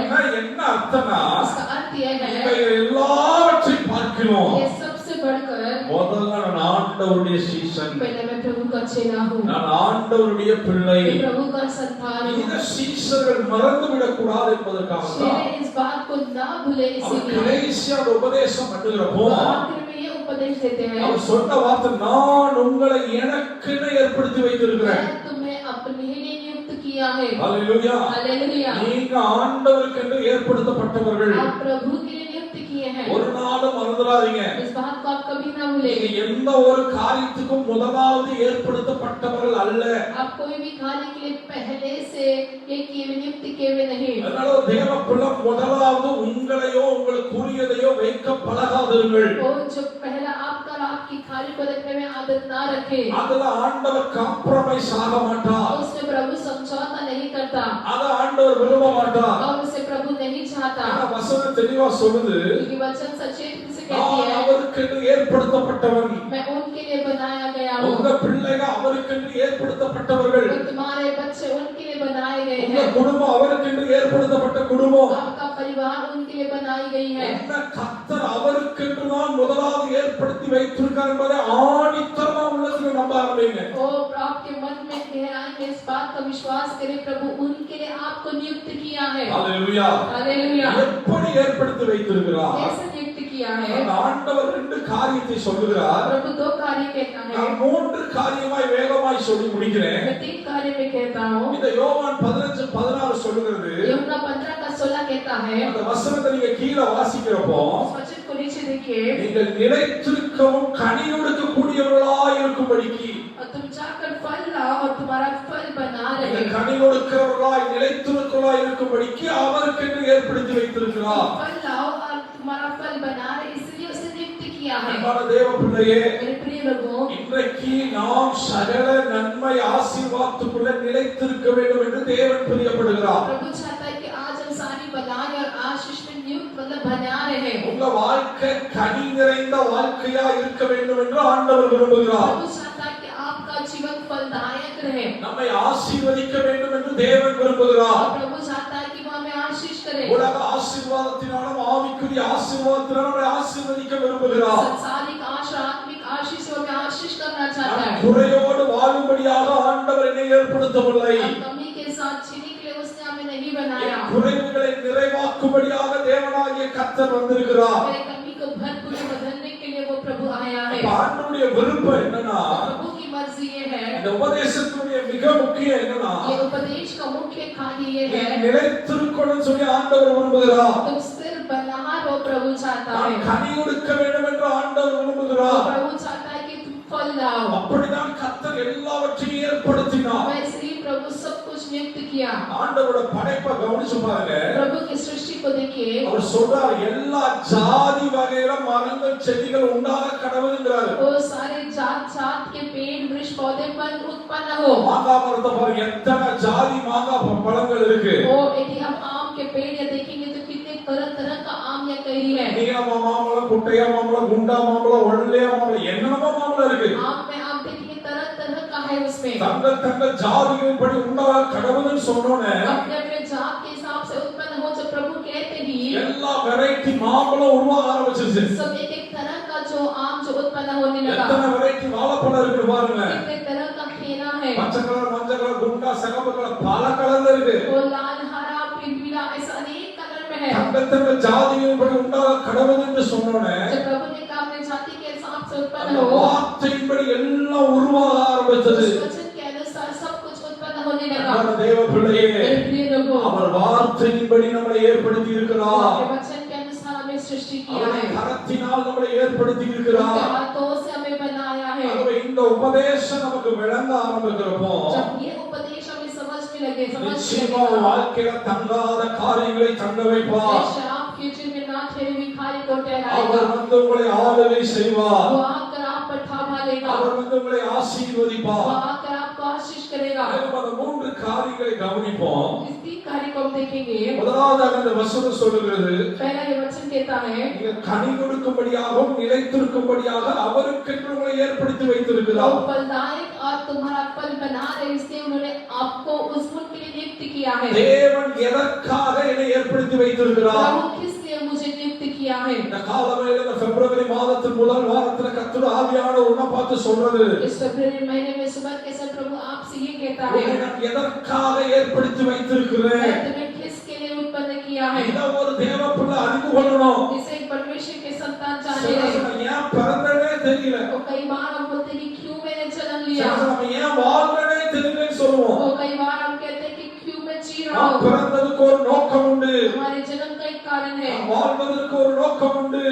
என்ன அர்த்தம்னா उसका अर्थ यह है, எல்லாவற்றையும் பார்க்கிறோம். ये सबसे बढ़कर முதல்ல நான் ஆண்டவருடைய சீசன், पहले मैं प्रभु का चेला हूँ, நான் ஆண்டவருடைய பிள்ளை. मैं प्रभु का संतान हूँ। இந்த சீசர்கள் மறந்து விடக்கூடாது என்பதற்காக தான் चेले इस बात को ना भूले इसीलिए கடைசியா உபதேசம் பண்ணுகிறப்போ आखिर में ये उपदेश देते हैं, அவர் சொன்ன வார்த்தை, நான் உங்களை எனக்குன்னு ஏற்படுத்தி வைத்திருக்கிறேன். मैं तुम्हें अपने लिए नियुक्त किया है। ஹalleluya. हालेलुया। நீங்க ஆண்டவருக்கென்று ஏற்படுத்தப்பட்டவர்கள். आप प्रभु के लिए नियुक्त किए हैं। ஒரு நாளும் மறந்துடாதீங்க. इस बात को आप कभी ना भूलें। நீங்க எந்த ஒரு காரியத்துக்கும் முதலாவது ஏற்படுத்தப்பட்டவர்கள் அல்ல. आप कोई भी कार्य के लिए पहले से ये किए हुए नियुक्त किए हुए नहीं। அதனால தேவ பிள்ளை முதலாவது உங்களையோ உங்களுக்குரியதையோ வைக்க பழகாதீர்கள். वो जो पहला आपका और आपकी कार्य को रखने में आदत ना रखे। அதுல ஆண்டவர் காம்ப்ரமைஸ் ஆக மாட்டார். उसमें प्रभु समझौता नहीं करता அத ஆண்டவர் விரும்ப மாட்டார். और उसे प्रभु नहीं चाहता, ஆனா வசனம் தெளிவா சொல்லுது, क्योंकि वचन सचेत से कहती நான் है, அவருக்கென்று ஏற்படுத்தப்பட்டவன். मैं उनके लिए बनाया गया हूँ। உங்க பிள்ளைகள் அவருக்கென்று ஏற்படுத்தப்பட்டவர்கள். और तुम्हारे बच्चे उनके लिए बनाए गए உங்க हैं। குடும்பம் அவருக்கென்று ஏற்படுத்தப்பட்ட குடும்பம். आपका परिवार उनके लिए बनाई गई है। என்ன கர்த்தர் அவருக்கென்று தான் முதலாவது ஏற்படுத்தி வைத்திருக்கார் என்பதை ஆணித்தரமா உள்ளத்துல நம்ப ஆரம்பிங்க. और आपके मन में गहराई में इस बात का विश्वास करें, प्रभु उनके लिए आपको नियुक्त किया है। ஹalleluya. हालेलुया। எப்படி ஏற்படுத்தி வைத்திருக்கிறார்? कैसे नियुक्त किया है? அந்த ஆண்டவர் ரெண்டு காரியத்தை சொல்லுகிறார். प्रभु दो कार्य कहता है, நான் மூன்று காரியமாய் வேகமாய் சொல்லி முடிக்கிறேன். मैं तीन कार्य में कहता हूँ। இந்த யோவான் 15:16 சொல்லுகிறது. यूहन्ना 15:16 कहता है, அந்த வசனத்தை நீங்க கீழ வாசிக்கிறப்போ, इस वचन को नीचे देखिए, நீங்கள் நிலைத்திருக்கவும் கனி கொடுக்கக்கூடியவர்களாய் இருக்கும்படிக்கு, और तुम जाकर फल लाओ और तुम्हारा फल बना நீங்கள் रहे। கனி கொடுக்கிறவர்களாய் நிலைத்திருக்கிறவர்களாய் இருக்கும்படிக்கு அவருக்கென்று ஏற்படுத்தி வைத்திருக்கிறார். फल लाओ और तुम्हारा फल बना रहे, इसलिए उसे नियुक्त किया है। அன்பான தேவ பிள்ளையே, मेरे प्रिय लोगों, இன்றைக்கு நாம் சகல நன்மை ஆசீர்வாதத்துக்குள்ள நிலைத்திருக்க வேண்டும் என்று தேவன் பிரியப்படுகிறார். प्रभु चाहता है कि आज हम सारी भलाई और आशीष में नियुक्त मतलब बना रहे। உங்க வாழ்க்கை கனி நிறைந்த வாழ்க்கையா இருக்க வேண்டும் என்று ஆண்டவர் விரும்புகிறார். प्रभु चाहता है कि आपका जीवन फलदायक रहे। நம்மை ஆசீர்வதிக்க வேண்டும் என்று தேவன் விரும்புகிறார். और प्रभु चाहता है कि वो हमें आशीष करे। உலக ஆசீர்வாதத்தினாலும் ஆவிக்குரிய ஆசீர்வாதத்தினாலும் நம்மை ஆசீர்வதிக்க விரும்புகிறார். संसारिक आशीष आत्मिक आशीष से हमें आशीष करना चाहता है। குறையோடு வாழும்படியாக ஆண்டவர் என்னை ஏற்படுத்தவில்லை. हम कमी के साथ जीने के लिए उसने हमें नहीं बनाया। குறைவுகளை நிறைவாக்கும்படியாக தேவனாகிய கர்த்தர் வந்திருக்கிறார். मेरे कमी को भरपूर बदलने के लिए वो प्रभु आया है। ஆண்டவருடைய விருப்பம் என்னன்னா, प्रभु की मर्जी ये है, இந்த உபதேசத்துடைய மிக முக்கியம் என்னன்னா, ये उपदेश का मुख्य कार्य ये है, நிலைத்திருக்கணும்னு சொல்லி ஆண்டவர் விரும்புகிறார். तुम स्थिर बना रहो, प्रभु चाहता है। நான் கனி கொடுக்க வேண்டும் என்று ஆண்டவர் விரும்புகிறார். प्रभु चाहता है कि तुम फल लाओ। அப்படிதான் கர்த்தர் எல்லாவற்றையும் ஏற்படுத்தினார். वैसे ही प्रभु सब कुछ नियुक्त किया। ஆண்டவரோட படைப்பை கவனிச்சு பாருங்க. प्रभु की सृष्टि को देखिए, அவர் சொல்றார், எல்லா ஜாதி வகையில மரங்கள் செடிகள் உண்டாக கடவுளுங்கிறாரு. वो सारे जात जात के पेड़ वृक्ष पौधे पर उत्पन्न हो। மாங்காய் மரத்தை பாருங்க, எத்தனை ஜாதி மாங்காய் பழங்கள் இருக்கு. वो यदि हम आम के पेड़ या देखेंगे तो कितने तरह तरह का आम या कैरी है। நீளமா மாம்பழம், குட்டையா மாம்பழம், குண்டா மாம்பழம், ஒல்லையா மாம்பழம், என்னென்னமோ மாம்பழம் இருக்கு. आम में आप देखेंगे तरह तरह का है उसमें। தங்கள் தங்கள் ஜாதியின் படி உண்டாக கடவுள்னு சொன்னோனே, अपने अपने जात के हिसाब से उत्पन्न हो, जब प्रभु कहते ही எல்லா வெரைட்டி மாம்பழம் உருவாக ஆரம்பிச்சிருச்சு. सब एक एक तरह का जो आम जो उत्पन्न होने लगा। எத்தனை வெரைட்டி வாழைப்பழம் இருக்கு பாருங்க. कितने तरह का खेना है, பச்சை கலர், மஞ்சள் கலர், குண்டா, சிகப்பு கலர், பல கலர்ல இருக்கு. वो लाल हरा पीला ऐसा अनेक कलर में है। தங்கள் தங்கள் ஜாதியின் படி உண்டாக கடவுள் என்று சொன்னோனே, जब प्रभु ने कहा अपने जाति के हिसाब से उत्पन्न அந்த हो, வார்த்தையின்படி எல்லாம் உருவாக ஆரம்பித்தது. उस वचन के अनुसार सब कुछ उत्पन्न होने लगा। அன்பான தேவ பிள்ளையே, मेरे प्रिय लोगों, அவர் வார்த்தையின்படி நம்மை ஏற்படுத்தி இருக்கிறார். उसके वचन के अनुसार हमें सृष्टि किया அவருடைய है, கரத்தினால் நம்மை ஏற்படுத்தி उसके இருக்கிறார். हाथों से हमें बनाया है। ஆகவே இந்த உபதேசம் நமக்கு விளங்க ஆரம்பிக்கிறப்போ जब ये उपदेश हमें समझ में लगे, நிச்சயமா வாழ்க்கையில தங்காத காரியங்களை தங்க வைப்பார். आप फ्यूचर में ना ठहरे हुए कार्य को ठहराएगा। அவர் வந்து உங்களை ஆளுகை செய்வார். वो आकर आप पर ठामा लेगा, அவர் வந்து உங்களை वो ஆசீர்வதிப்பார். आकर आपको आशीष करेगा। மேலும் அந்த மூன்று காரியங்களை கவனிப்போம். इस तीन कार्य को हम देखेंगे। முதலாவதாக அந்த வசனம் சொல்லுகிறது, पहला ये वचन कहता है, நீங்க கனி கொடுக்கும்படியாகவும் நிலைத்திருக்கும்படியாக அவருக்கு உங்களை ஏற்படுத்தி வைத்திருக்கிறார். वो फलदायक और तुम्हारा फल बना रहे, इसलिए उन्होंने आपको उस गुण के लिए नियुक्त किया है। தேவன் எதற்காக என்னை ஏற்படுத்தி வைத்திருக்கிறார்? प्रभु किस लिए मुझे नियुक्त किया है? இந்த காலவேளையில இந்த பிப்ரவரி மாதத்தின் முதல் வாரத்துல கர்த்தர் ஆவியானவர் உன்னை பார்த்து சொல்றது, इस फरवरी महीने में सुबह के समय प्रभु आपसे ये कहता है, உன்னை நான் எதற்காக ஏற்படுத்தி வைத்திருக்கிறேன்? मैं तुम्हें किसके लिए उत्पन्न किया है? இத ஒரு தேவ பிள்ளை அறிந்து கொள்ளணும். इसे एक परमेश्वर के संतान சில जाने रहे। சமயம் ஏன் பிறந்தனே தெரியல, तो कई बार हम बोलते हैं कि क्यों मैंने जन्म சில लिया, சமயம் ஏன் வாழ்றனே தெரியலன்னு சொல்லுவோம். तो कई बार हम कहते हैं कि क्यों मैं जी रहा நாம் हूँ। பிறந்ததுக்கு ஒரு நோக்கம் உண்டு, हमारे जन्म का एक कारण है, நாம் வாழ்வதற்கு ஒரு நோக்கம் உண்டு.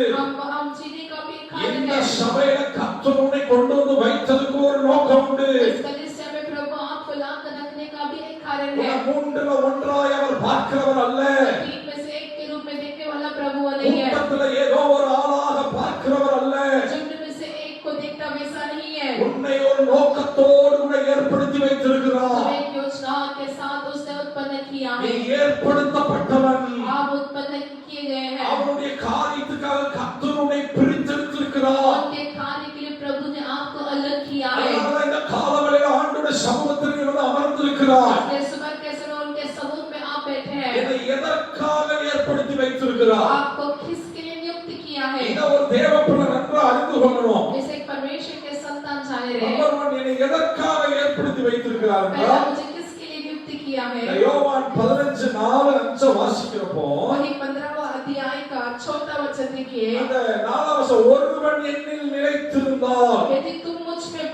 हम जीने का भी एक कारण இந்த है। சபையில கர்த்தர் உன்னை கொண்டு வந்து வைத்ததுக்கு ஒரு நோக்கம் உண்டு. इस कलीसिया में प्रभु आपको लाकर रखने का भी एक कारण है। உன்னை மூன்றுல ஒன்றாய் அவர் பார்க்கிறவர் அல்ல. तीन में से एक के रूप में देखने वाला प्रभु वो नहीं है। கூட்டத்துல ஏதோ ஒரு ஆளாக பார்க்கிறவர் அல்ல. झुंड में से एक को देखता वैसा नहीं है। உன்னை ஒரு நோக்கத்தோடு உன்னை ஏற்படுத்தி வைத்திருக்கிறார். हमें एक योजना के साथ उसने उत्पन्न किया நீ है। ஏற்படுத்தப்பட்டவன். आप उत्पन्न किए गए हैं। அவருடைய காரியத்துக்காக கர்த்தர் உன்னை பிரித்தெடுத்திருக்கிறார். उनके कार्य के लिए प्रभु ने आपको अलग किया है। அதனால இந்த காலவெளியில ஆண்டவருடைய சமூகத்தில் நீ வந்து அமர்ந்திருக்கிறார். इसलिए सुबह के समय उनके समूह में आप बैठे हैं। என்னை எதற்காக ஏற்படுத்தி வைத்திருக்கிறார்? आपको किसके लिए नियुक्त किया है? இத ஒரு தேவ பிள்ளை நன்றாக அறிந்து கொள்ளணும். इसे एक परमेश्वर के संतान जाने रहे। நம்பர் 1, என்னை எதற்காக ஏற்படுத்தி வைத்திருக்கிறார் पहला என்றால், मुझे किसके लिए नियुक्त किया है? யோவான் 15:4-5 வாசிக்கிறப்போ वही 15वां अध्याय का 4था वचन देखिए, அந்த 4 வசனம், ஒருவன் என்னில் நிலைத்திருந்தால், यदि तुम मुझ में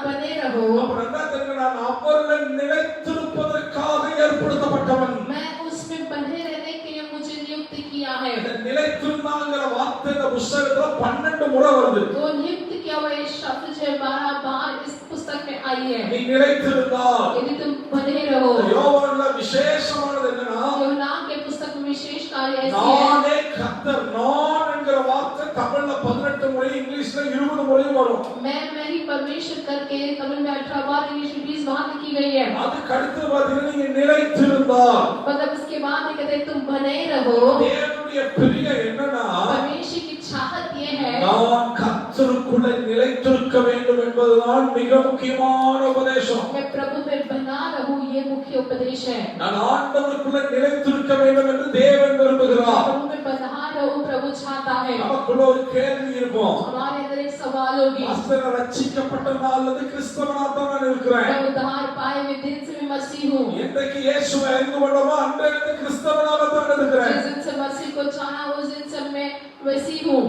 बने रहो, அப்ப என்ன தெரியுமா, நான் அவரில் நிலைத்திருப்பதற்காக ஏற்படுத்தப்பட்டவன். मैं उसमें बने रहने के लिए मुझे नियुक्त किया है। இந்த நிலைத்திருந்தாங்கிற வார்த்தை இந்த புத்தகத்துல 12 முறை வருது. तो नियुक्त किया हुआ ये शब्द जो 12 बार इस पुस्तक में आई है। நீ நிலைத்திருந்தால், यदि तुम बने रहो, யோவான்ல விசேஷமானது என்னன்னா, यूहन्ना के पुस्तक में विशेष कार्य ऐसी है, நானே கர்த்தர். நான் என்கிற வார்த்தை தமிழ்ல 18 முறை, இங்கிலீஷ்ல 20 முறை வரும். मैं ही परमेश्वर करके तमिल में 18 बार, इंग्लिश में 20 बार लिखी गई है। அதுக்கு அடுத்து பாத்தீங்கன்னா, நீங்க நிலைத்திருந்தால், मतलब इसके बाद ये कहते हैं तुम बने रहो। தேவனுடைய பிரியம் என்னன்னா, परमेश्वर की चाहत ये है, நான் கர்த்தருக்குள்ள நிலைத்திருக்க வேண்டும் என்பதுதான் மிக முக்கியமான உபதேசம். मैं प्रभु में बना रहूं, ये मुख्य उपदेश है। நான் ஆண்டவருக்குள்ள நிலைத்திருக்க வேண்டும் என்று தேவன் விரும்புகிறார். प्रभु में बना रहूं, प्रभु चाहता है। நமக்குள்ள ஒரு கேள்வி இருக்கும், हमारे अंदर एक सवाल होगी, பாஸ்டர், ரட்சிக்கப்பட்ட நாள்ல இருந்து கிறிஸ்தவனா தான் நான் இருக்கிறேன். मैं उद्धार पाए हुए दिन से मैं मसीह हूँ। என்றைக்கு இயேசுவை அறிந்து கொண்டோமோ அன்றையிலிருந்து கிறிஸ்தவனாக தான் இருக்கிறேன். जिस दिन से मसीह को जाना, उस दिन से मैं मसीह हूँ।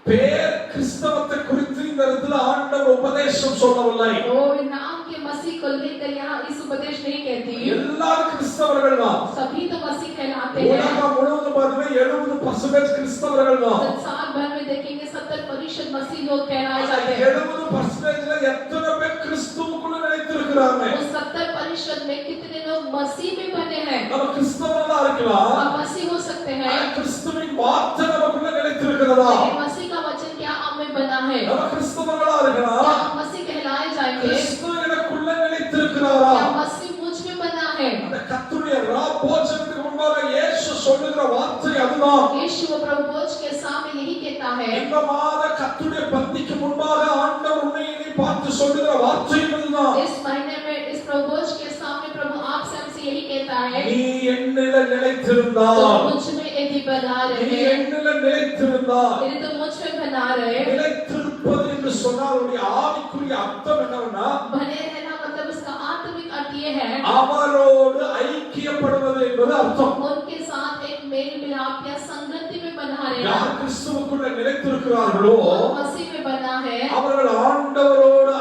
பேர் கிறிஸ்தவத்தை குறித்து இந்த இடத்துல ஆண்டவர் உபதேசம் சொல்லவில்லை. वो नाम के मसीह को लेकर यहाँ इस उपदेश नहीं कहती, எல்லாரும் கிறிஸ்தவர்கள் தான். सभी तो मसीह कहलाते हैं। உலகம் முழுவதும் பார்த்தீங்கன்னா 70% கிறிஸ்தவர்கள் தான். संसार भर में देखेंगे 70% मसीह लोग कहलाए ஆனா जाते हैं। 70%ல எத்தனை பேர் கிறிஸ்துவுக்குள்ள நிலைத்திருக்கிறாங்க? उस 70% में कितने लोग मसीह में बने हैं? நம்ம கிறிஸ்தவர்களா இருக்கலாம், आप मसीह हो सकते हैं, ஆனா கிறிஸ்துவின் வார்த்தை நமக்குள்ள நிலைத்திருக்கிறதா? लेकिन मसीह का वचन क्या आप में बना है? நம்ம கிறிஸ்தவர்களா இருக்கலாம், क्या आप मसीह कहलाए जाएंगे? கிறிஸ்து எனக்குள்ள நிலைத்திருக்கிறாரா? क्या मसीह मुझ में बना है? அந்த கர்த்தருடைய போஜனத்துக்கு முன்பாக இயேசு சொல்லுகிற வார்த்தை அதுதான். यीशु प्रभु भोज के सामने यही कहता है। இந்த மாத கர்த்தருடைய பந்திக்கு முன்பாக ஆண்டவர் உன்னை என்னை பார்த்து சொல்லுகிற வார்த்தை இதுதான். इस महीने में इस प्रभु भोज के सामने प्रभु आपसे हमसे यही कहता है, நீ என்னில நிலைத்திருந்தால், तो मुझ में यदि बना நீ रहे, என்னில நிலைத்திருந்தால், यदि तुम मुझ में बना रहे, நிலைத்திருப்பது என்று சொன்னால் உடைய ஆவிக்குரிய அர்த்தம் என்னன்னா, बने रहना मतलब उसका आत्मिक अर्थ ये है, அவரோடு ஐக்கியப்படுவது என்பது அர்த்தம். उनके साथ एक मेल मिलाप या संगति में बना रहे யார் கிறிஸ்துவுக்குள்ள நிலைத்திருக்கிறார்களோ मसीह में बना है அவர்கள் ஆண்டவரோடு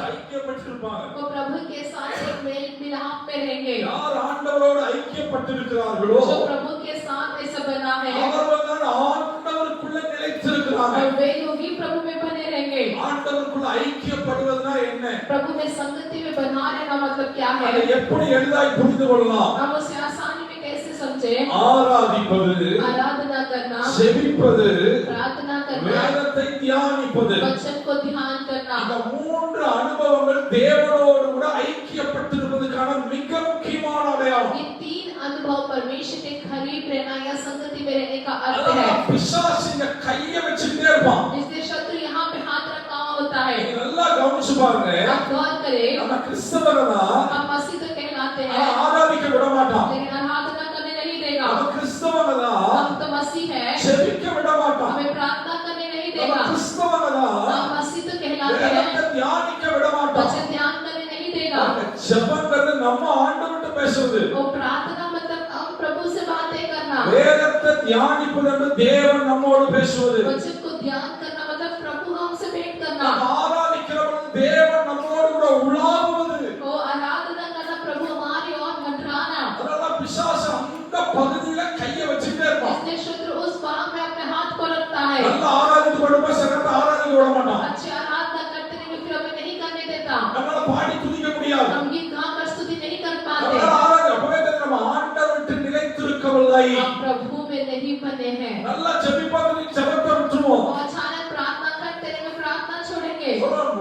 ஐக்கியப்பட்டிருப்பாங்க. वो प्रभु के साथ एक मेल मिलाप में रहेंगे யார் ஆண்டவரோடு ஐக்கியப்பட்டிருக்கிறார்களோ जो प्रभु के साथ ऐसा बना है அவர்கள் தான் ஆண்டவருக்குள்ள நிலைத்திருக்கிறாங்க. और वे लोग ही प्रभु में बने रहेंगे ஆண்டவருக்குள்ள ஐக்கியப்படுவதுனா என்ன? प्रभु में संगति में बना रहना मतलब क्या है அதை எப்படி எளிதாய் புரிந்து கொள்ளலாம்? हम उसे आसानी में कैसे समझे ஆராதிப்பது, आराधना करना செபிப்பது, प्रार्थना करना வேதத்தை தியானிப்பது, वचन को ध्यान करना இந்த மூன்று அனுபவங்கள் தேவனோடு கூட ஐக்கியப்பட்டிருப்பதற்கான மிக முக்கியமான அடையாளம். ये तीन अनुभव परमेश्वर के करीब रहना या संगति में रहने का अर्थ है அதான் பிசாசு இங்க கையை வச்சுட்டே இருப்பான். इसलिए शत्रु यहाँ पे हाथ रखा होता है நீங்க நல்லா கவனிச்சு பாருங்க. आप गौर करें நம்ம கிறிஸ்தவர்களா हम मसीह तो कहलाते हैं ஆராதிக்க விட மாட்டான். लेकिन आराधना करने नहीं देगा நம்ம கிறிஸ்தவர்களா हम तो मसीह है செபிக்க விட மாட்டான். हमें प्रार्थना करने नहीं நம்ம देगा கிறிஸ்தவர்களா हम मसीह तो कहलाते हैं வேதத்தை தியானிக்க விட மாட்டான். वचन ध्यान करने नहीं देगा ஜெபங்கிறது நம்ம ஆண்டவர்கிட்ட பேசுறது. और प्रार्थना मतलब हम प्रभु से बातें करना வேதத்தை தியானிப்பது தேவன் நம்மோடு பேசுவது. वचन को ध्यान करना मतलब प्रभु हमसे भेंट करना நம்ம ஆராதிக்கிறவன் தேவன் நம்மோடு கூட உலாவுவது. वो आराधना करना प्रभु हमारी ओर मंडराना அதனால பிசாசு அந்த பகுதியில கையை வச்சுட்டே இருப்பான். इसलिए शत्रु उस भाग में अपने हाथ को रखता है நல்ல ஆராதித்து கொடுப்ப சிறந்த ஆராதிக்க விட மாட்டான். अच्छी आराधना करते हैं फिर हमें नहीं करने देता நம்மளால பாடி துதிக்க முடியாது. हम गीत गाकर स्तुति नहीं कर पाते நம்மளால ஆராதிக்க அப்பவே நம்ம ஆண்டவர்கிட்ட நிலைத்திருக்கவில்லை. हम प्रभु में नहीं बने हैं நல்லா ஜெபிப்பது ஜெபத்தை விட்டுருவோம். और अचानक प्रार्थना करते रहेंगे प्रार्थना छोड़ेंगे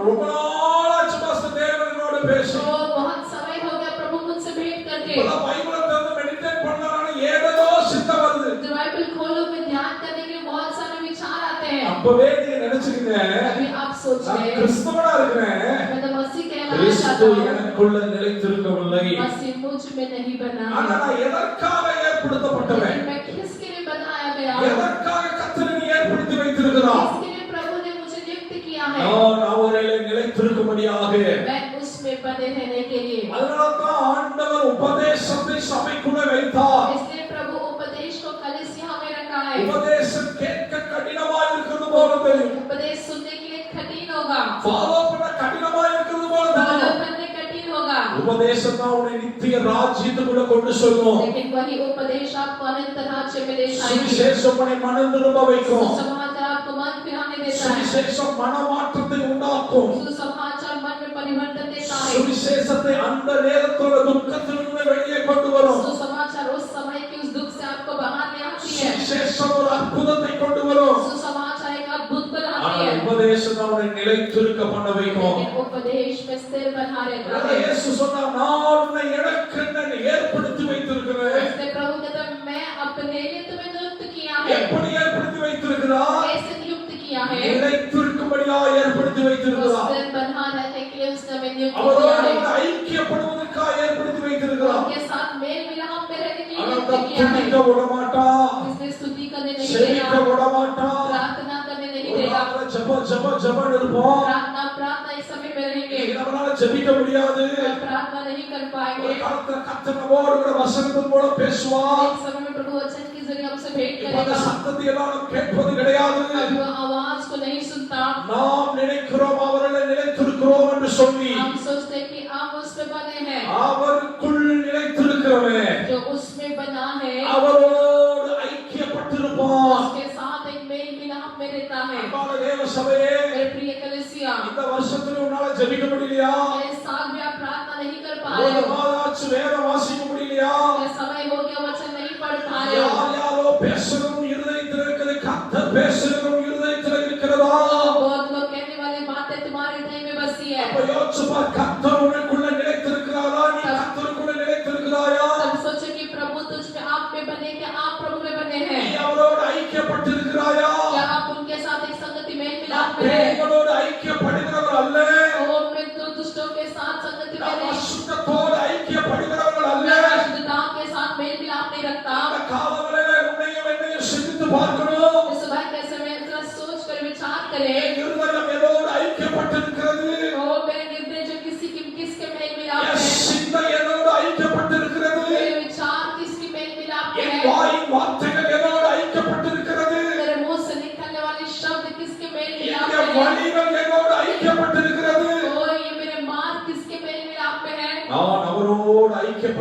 ரொம்ப நாளாச்சு பாஸ்டர் தேவனோட பேச. तो बहुत समय हो गया प्रभु मुझसे भेंट करके இப்ப பைபிளை திறந்து மெடிடேட் பண்ணலாம்னு ஏதோ சிந்தை வருது. जब बाइबल खोलो में ध्यान करने के लिए बहुत सारे विचार आते हैं அப்பவே நீங்க நினைச்சுக்கீங்க अभी आप सोच நான் रहे हैं கிறிஸ்தவனா இருக்கிறேன். मैं तो मसीह कहलाना கிறிஸ்து चाहता हूँ எனக்குள்ள நிலைத்திருக்கவில்லை. मसीह मुझ में नहीं बना ஆனா நான் எதற்காக ஏற்படுத்தப்பட்டவன்? लेकिन मैं किसके लिए बनाया गया எதற்காக கர்த்தர் நீ ஏற்படுத்தி வைத்திருக்கிறார்? किसके लिए प्रभु ने मुझे नियुक्त किया है நான் அவரிலே நிலைத்திருக்கும்படியாக. मैं उसमें बने रहने के लिए அதனால தான் ஆண்டவர் உபதேசத்தை சபைக்குள்ள வைத்தார். इसलिए प्रभु उपदेश को कलीसिया में रखा है உபதேசம் கேட்க கடினமா இருக்கிறது போல தெரியும். उपदेश सुनने के लिए कठिन होगा ஃபாலோ பண்ண கடினமா இருக்கிறது போல फॉलो தெரியும். करने कठिन होगा உபதேசம் தான் உன்னை நித்திய ராஜ்யத்துக்குள்ள கொண்டு செல்லும். लेकिन वही उपदेश आपको अनंत राज्य में ले जाएगी சுவிசேஷம் உன்னை மனம் திரும்ப வைக்கும். सुसमाचार आपको मन फिराने देता है சுவிசேஷம் மனமாற்றத்தை உண்டாக்கும். सुसमाचार मन में परिवर्तन देता है சுவிசேஷத்தை அந்த நேரத்தோட துக்கத்திலிருந்து வெளியே கொண்டு வரும். सुसमाचार उस समय के उस दुख से आपको बाहर ले आती है சுவிசேஷம் ஒரு அற்புதத்தை கொண்டு வரும். सुसमाचार एक अद्भुत बनाती ஆனால் है உபதேசம் தான் உன்னை நிலைத்திருக்க பண்ண வைக்கும். लेकिन उपदेश में स्थिर बना रहता அதான் है இயேசு சொன்னார், நான் உன்னை எனக்கென்று ஏற்படுத்தி வைத்திருக்கிறேன். इसलिए प्रभु कहता है मैं अपने लिए तुम्हें नियुक्त किया है எப்படி ஏற்படுத்தி வைத்திருக்கிறார்? कैसे नियुक्त किया है நிலைத்திருக்கும்படியா ஏற்படுத்தி வைத்திருக்கிறார். स्थिर बना रहने के लिए उसने हमें नियुक्त किया அவரோடு है கூட ஐக்கியப்படுவதற்காக ஏற்படுத்தி வைத்திருக்கிறார். उनके साथ मेल मिलाप में रहने के लिए ஆனால் नियुक्त किया है துதிக்க விட மாட்டான். इसलिए स्तुति करने नहीं செபிக்க देगा விட மாட்டான். प्रार्थना करने नहीं ஒரு देगा நாள்ல ஜெபம் இருப்போம். प्रार्थना इस समय में रहेंगे நம்மளால ஜெபிக்க முடியாது. प्रार्थना नहीं कर ஒரு पाएंगे காலத்துல கர்த்தர் நம்மோடு கூட வசனத்தின் மூலம் பேசுவார். एक समय में प्रभु वचन के जरिए हमसे भेंट இப்ப அந்த करेगा சத்தத்தை எல்லாம் நாம் கேட்பது கிடையாது. अब वो आवाज को नहीं सुनता நாம் நினைக்கிறோம் அவர்களை நிலைத்திருக்கிறோம் என்று சொல்லி हम सोचते हैं कि आप उसमें बने हैं அவருக்குள் நிலைத்திருக்கிறவன் जो उसमें बना है அவரோடு ஐக்கியப்பட்டிருப்பான். उसके साथ एक मेल मिलाप में रहता है அன்பான தேவ சபையே, मेरे प्रिय कलीसिया இந்த வருஷத்துல உன்னால ஜெபிக்க முடியலையா? इस साल भी आप प्रार्थना नहीं कर पा ஒரு रहे हो மாதாச்சு வேதம் வாசிக்க முடியலையா? या समय हो गया वचन नहीं पढ़ पा रहे हो யார் யாரோ பேசுறதும் இருதயத்தில் இருக்கிறது, கர்த்தர் பேசுறதும் இருதயத்தில் இருக்கிறதா? बहुत लोग कहने वाली बातें तुम्हारे हृदय में बसी है அப்ப யோசிச்சு பார், கர்த்தர் உனக்குள்ள நிலைத்திருக்கிறாரா? நீ கர்த்தருக்குள்ள நிலைத்திருக்கிறாயா? तब सोचो कि प्रभु तुझ में आप में बने कि आप प्रभु में बने हैं நீ அவரோடு ஐக்கியப்பட்டிருக்கிறாயா? क्या आप उनके साथ एक संगति में मिलाप நாம் में हैं தேவனோடு ஐக்கியப்படுகிறவர் அல்ல. और मैं तो दुष्टों के साथ संगति में நாம் नहीं அசுத்தத்தோடு ஐக்கியப்படுகிறவர்கள் அல்ல. मैं अशुद्धता के साथ मेल मिलाप नहीं रखता அந்த காலவரையில உன்னையும் என்னையும் சிந்தித்து பார்க்கணும். इस सुबह के समय जरा सोच कर विचार करें என் இருதயம் எதோடு ஐக்கியப்பட்டிருக்கிறது? और मेरे निर्णय जो किसके मेल मिलाप என் है சிந்தை எதோடு ஐக்கியப்பட்டிருக்கிறது? मेरे विचार किसकी मेल मिलाप என் है வாயின் வார்த்தைகள் எதோடு ஐக்கியப்பட்டிருக்கிறது?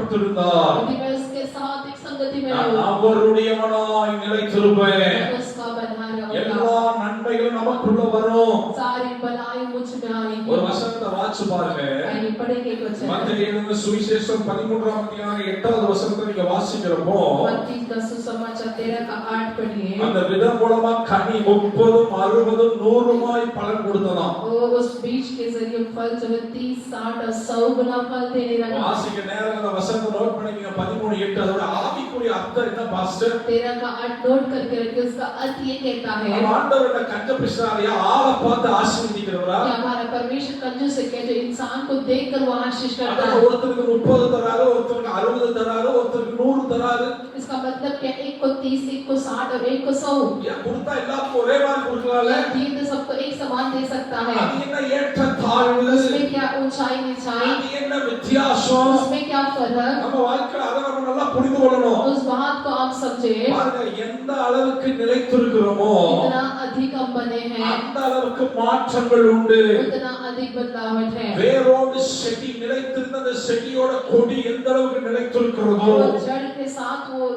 படுத்திருந்தார். यदि मैं उसके साथ एक संगति में நான் रहूं, அவருடையவனாய் நிலைத்திருப்பேன். मैं उसका बना रहूंगा, எல்லா நன்மைகளும் நமக்குள்ள வரும். सारी भलाई मुझ में आएगी। ஒரு வசனத்தை வாசிச்சு பாருங்க. आइए पढ़ेंगे एक वचन, மத்தேயு எழுதின சுவிசேஷம் 13ஆம் அதிகாரம் 8வது வசனத்தை நீங்க வாசிக்கிறப்போ मत्ती का सुसमाचार 13 का 8 पढ़िए। அந்த விதம் மூலமா கனி 30, 60, 100 பலன் கொடுத்ததாம். और उस बीज के जरिए फल जो है 30, 60 और 100 गुना फल देने लगा। வாசிக்க நேரம் அந்த வசனத்தை நோட் பண்ணிக்கங்க. 13:8 அதோட ஆவிக்குரிய அர்த்தம் என்ன பாஸ்டர்? 13 का 8 नोट करके रखिए। उसका अर्थ ये कहता है நம்ம ஆண்டவரோட கஞ்ச பிசாரியா ஆளை பார்த்து ஆசீர்வதிக்கிறவரா? कि हमारा परमेश्वर कंजूस है कि जो इंसान को देखकर वो आशीष करता அத है। ஒருத்தருக்கு 30 தராரு, ஒருத்தருக்கு 60 தராரு, ஒருத்தருக்கு 100 தராரு. इसका मतलब क्या, एक को 30, एक को 60 और एक को 100। ஏன் கொடுத்தா எல்லாருக்கும் ஒரே மாதிரி கொடுக்கலாம்ல? दिए तो सबको एक समान दे सकता है। அது என்ன ஏற்ற தாழ்வு? उसमें क्या ऊंचाई नीचाई, அது என்ன வித்தியாசம்? उसमें क्या फर्क, நம்ம வாழ்க்கையில அதை நம்ம நல்லா புரிந்து கொள்ளணும். उस बात को आप समझे। பாருங்க, எந்த அளவுக்கு நிலைத்திருக்கிறோமோ इतना अधिक हम बने हैं, அந்த அளவுக்கு மாற்றங்கள் உண்டு. उतना अधिक बदलावट है। வேரோடு செடி நிலைத்திருந்த அந்த செடியோட கொடி எந்த அளவுக்கு நிலைத்திருக்கிறதோ वो जड़ के साथ, वो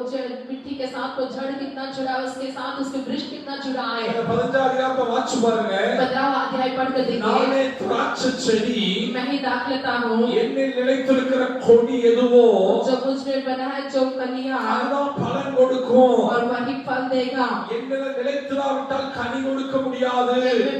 मिट्टी के साथ वो जड़ कितना जुड़ा है, उसके साथ उसके वृक्ष कितना जुड़ा है। 15 அதிகாரத்தை வாசிச்சு பாருங்க. 15वां अध्याय पढ़कर देखिए। நானே திராட்சை செடி, मैं ही दाखलता हूँ, என்னில் நிலைத்திருக்கிற கொடி எதுவோ जो मुझ में बना है, जो कलियां அதுதான் பலன் கொடுக்கும். और वही फल देगा। என்னில நிலைத்திராவிட்டால் கனி கொடுக்க முடியாது.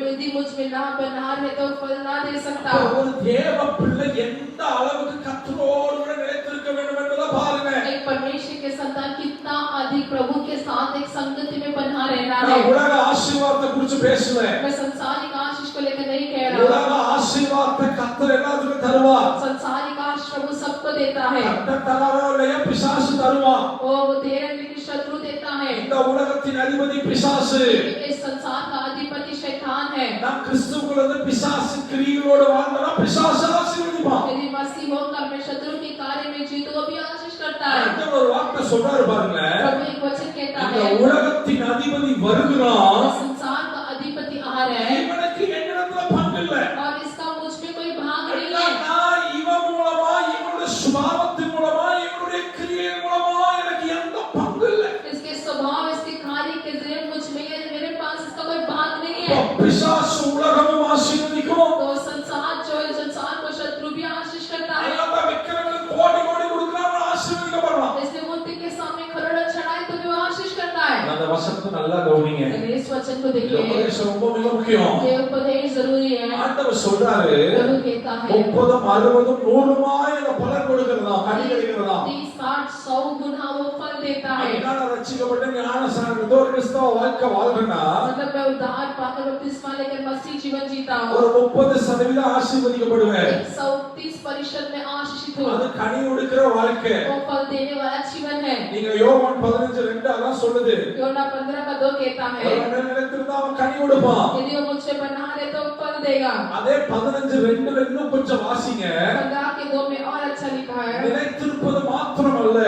यदि मुझ में ना बना है तो फल ना दे सकता। ஒரு தேவ பிள்ளை எந்த அளவுக்கு கர்த்தரோடு கூட நிலைத்திருக்க வேண்டும் என்பதை பாருங்க. एक परमेश्वर के संतान कितना अधिक प्रभु के साथ एक संगति में बना रहना है। நான் உலக ஆசீர்வாதத்தை குறித்து பேசுவேன். मैं संसारिक आशीष को लेकर नहीं कह रहा உலக हूँ। ஆசீர்வாதத்தை கர்த்தர் எல்லாத்துக்கும் தருவார். संसारिक आशीष प्रभु सबको देता है। கர்த்தர் தராரோ இல்லையா, பிசாசு தருவான். वो दे रहे लेकिन शत्रु देता है। இந்த உலகத்தின் அதிபதி பிசாசு. इस संसार का अधिपति शैतान है। நாம் கிறிஸ்துவுக்குள்ள இருந்து பிசாசு கிரியைகளோடு வாழ்ந்தா பிசாசு ஆசீர்வதிப்பான். यदि मसीह होकर मैं शत्रु के कार्य में जीतो, वो भी आशीष करता है। ஆண்டவர் ஒரு வார்த்தை சொல்றாரு பாருங்க. प्रभु एक वचन कहता இந்த है, உலகத்தின் அதிபதி வருகிறான். संसार का अधिपति आ रहा है இவனுக்கு என்னிடத்துல பங்கு இல்ல. और इसका मुझ में कोई भाग नहीं है। நான் இவன் மூலமா, இவனுடைய சுபாவத்தின் மூலமா, இவனுடைய கிரியை மூலமா எனக்கு எந்த பங்கு இல்ல. इसके स्वभाव, इसके कार्य के जरिए मुझ में या मेरे पास इसका कोई भाग नहीं है। பிசாசு உலகமும் ஆசீர்வதிக்கும். तो संसार जो है, संसार को शत्रु भी आशीष करता है। எல்லா விக்கிரங்களுக்கு கோடி கோடி கொடுக்கறான், ஆசீர்வதிக்கப்படுறான். इसलिए मूर्ति के सामने खरोड़ा चढ़ाए तो भी वो आशीष करता है। அந்த வசனத்தை நல்லா கவனிங்க. इस वचन को இந்த देखिए, உபதேசம் ரொம்ப மிக முக்கியம். ये उपदेश जरूरी है। ஆண்டவர் சொல்றாரு, प्रभु कहता है 30, 60, 100 இந்த பலன் கொடுக்கிறதா, கனி கிடைக்கிறதா. 30, 60, 100 गुना वो फल देता है। நான் ரட்சிக்கப்பட்ட ஞானஸ்நானத்தோ கிறிஸ்தவ வாழ்க்கை வாழ்றேன்னா मतलब मैं उद्धार पाकर बपतिस्मा लेकर मसीह जीवन जीता हूँ। ஒரு 30% ஆசீர்வதிக்கப்படுவேன். 130% में आशीषित हूँ। அது கனி கொடுக்கிற வாழ்க்கை. वो फल देने वाला जीवन है। நீங்க யோவான் 15:2 அதான் சொல்லுது. योना 15 का 2 कहता है, அவன் நிலைத்திருந்தா அவன் கனி கொடுப்பான். यदि वो मुझसे बना रहे तो फल देगा। அதே 15:2 இன்னும் கொஞ்சம் வாசிங்க. 15 के 2 में और अच्छा लिखा है, நிலைத்திருப்பது மாத்திரமல்ல,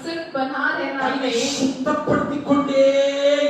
सिर्फ बना रहना ही தன்னை नहीं, சுத்தப்படுத்திக் கொண்டே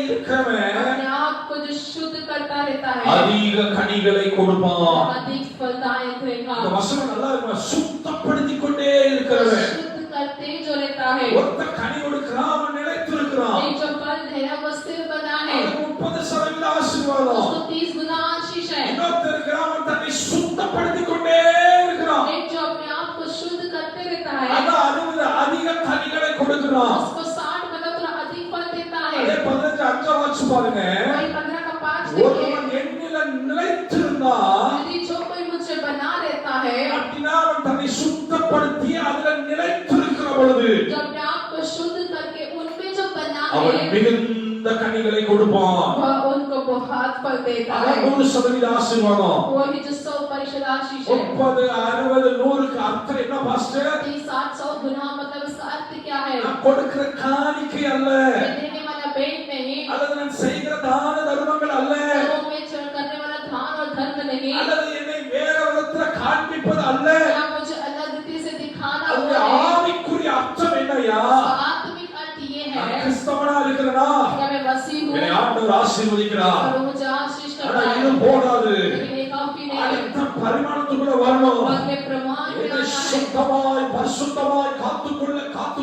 இருக்கிறவன் अपने आप को जो शुद्ध करता रहता है, அதிக கனிகளை கொடுப்பான். अधिक फलदायक रहेगा। இந்த வசனம் நல்லா இருக்குமா? சுத்தப்படுத்திக் கொண்டே இருக்கிறவன். शुद्ध करते जो रहता है, ஒருத்த கனி கொடுக்கிறான், அவன் நிலைத்திருக்கிறான். एक जो फल दे रहा है वो स्थिर बना है, அவனுக்கு 30% ஆசீர்வாதம். उसको 30 गुना आशीष है। இன்னொருத்தர் இருக்கிறான், அவன் தன்னை சுத்தப்படுத்திக் கொண்டே இருக்கிறான். एक जो अपने आप को शुद्ध करते रहता है, அதான் 60 அதிக கனிகளை கொடுக்கிறான். उसको 60 मतलब थोड़ा अधिक फल देता है। அதே 15 வாசி பாருங்க. वही 15 का 5 देखिए, ஒருவன் என்னில நிலைத்திருந்தா यदि जो कोई मुझसे बना रहता है, அப்படின்னா அவன் தன்னை சுத்தப்படுத்தி அதுல நிலைத்திருக்கிற பொழுது जो अपने आप को शुद्ध करके उनमें जो बना அவன் है, மிகுந்த கனிகளை கொடுப்பான். वह उनको बहुत फल देता அவன் है। 100% ஆசீர்வாதம். वही जो 100% आशीष है। 30, 60, 100க்கு அர்த்தம் என்ன பாஸ்டர்? 30, 60, 100 गुना मतलब इसका अर्थ क्या है? நான் கொடுக்கிற காணிக்கை அல்ல, मैं देने वाला भेंट नहीं, அல்லது நான் செய்கிற தான தர்மங்கள் அல்ல, लोगों में चढ़ करने वाला दान और धर्म नहीं, அல்லது என்னை வேற விதத்துல காண்பிப்பது அல்ல. या मुझे अलग रीति से दिखाना அது वो नहीं। ஆவிக்குரிய அர்த்தம் என்னையா? इसका आत्मिक अर्थ ये நான் है கிறிஸ்தவனா இருக்கிறேனா? कि मैं मसीह हूँ என்னை ஆண்டவர் ஆசீர்வதிக்கிறார். और वो मुझे आशीष ஆனா करता இது है, போதாது. लेकिन ये काफी नहीं है। அடுத்த பரிமாணத்துக்குள்ள வரணும். अगले प्रमाण में என்னை आना है, சுத்தமாய் பரிசுத்தமாய்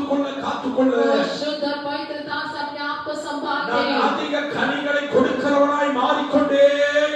காத்துக்கொள்ள शुद्ध पवित्रता से अपने आप को संभाल நான் ले। அதிக கனிகளை கொடுக்கிறவனாய் மாறிக்கொண்டே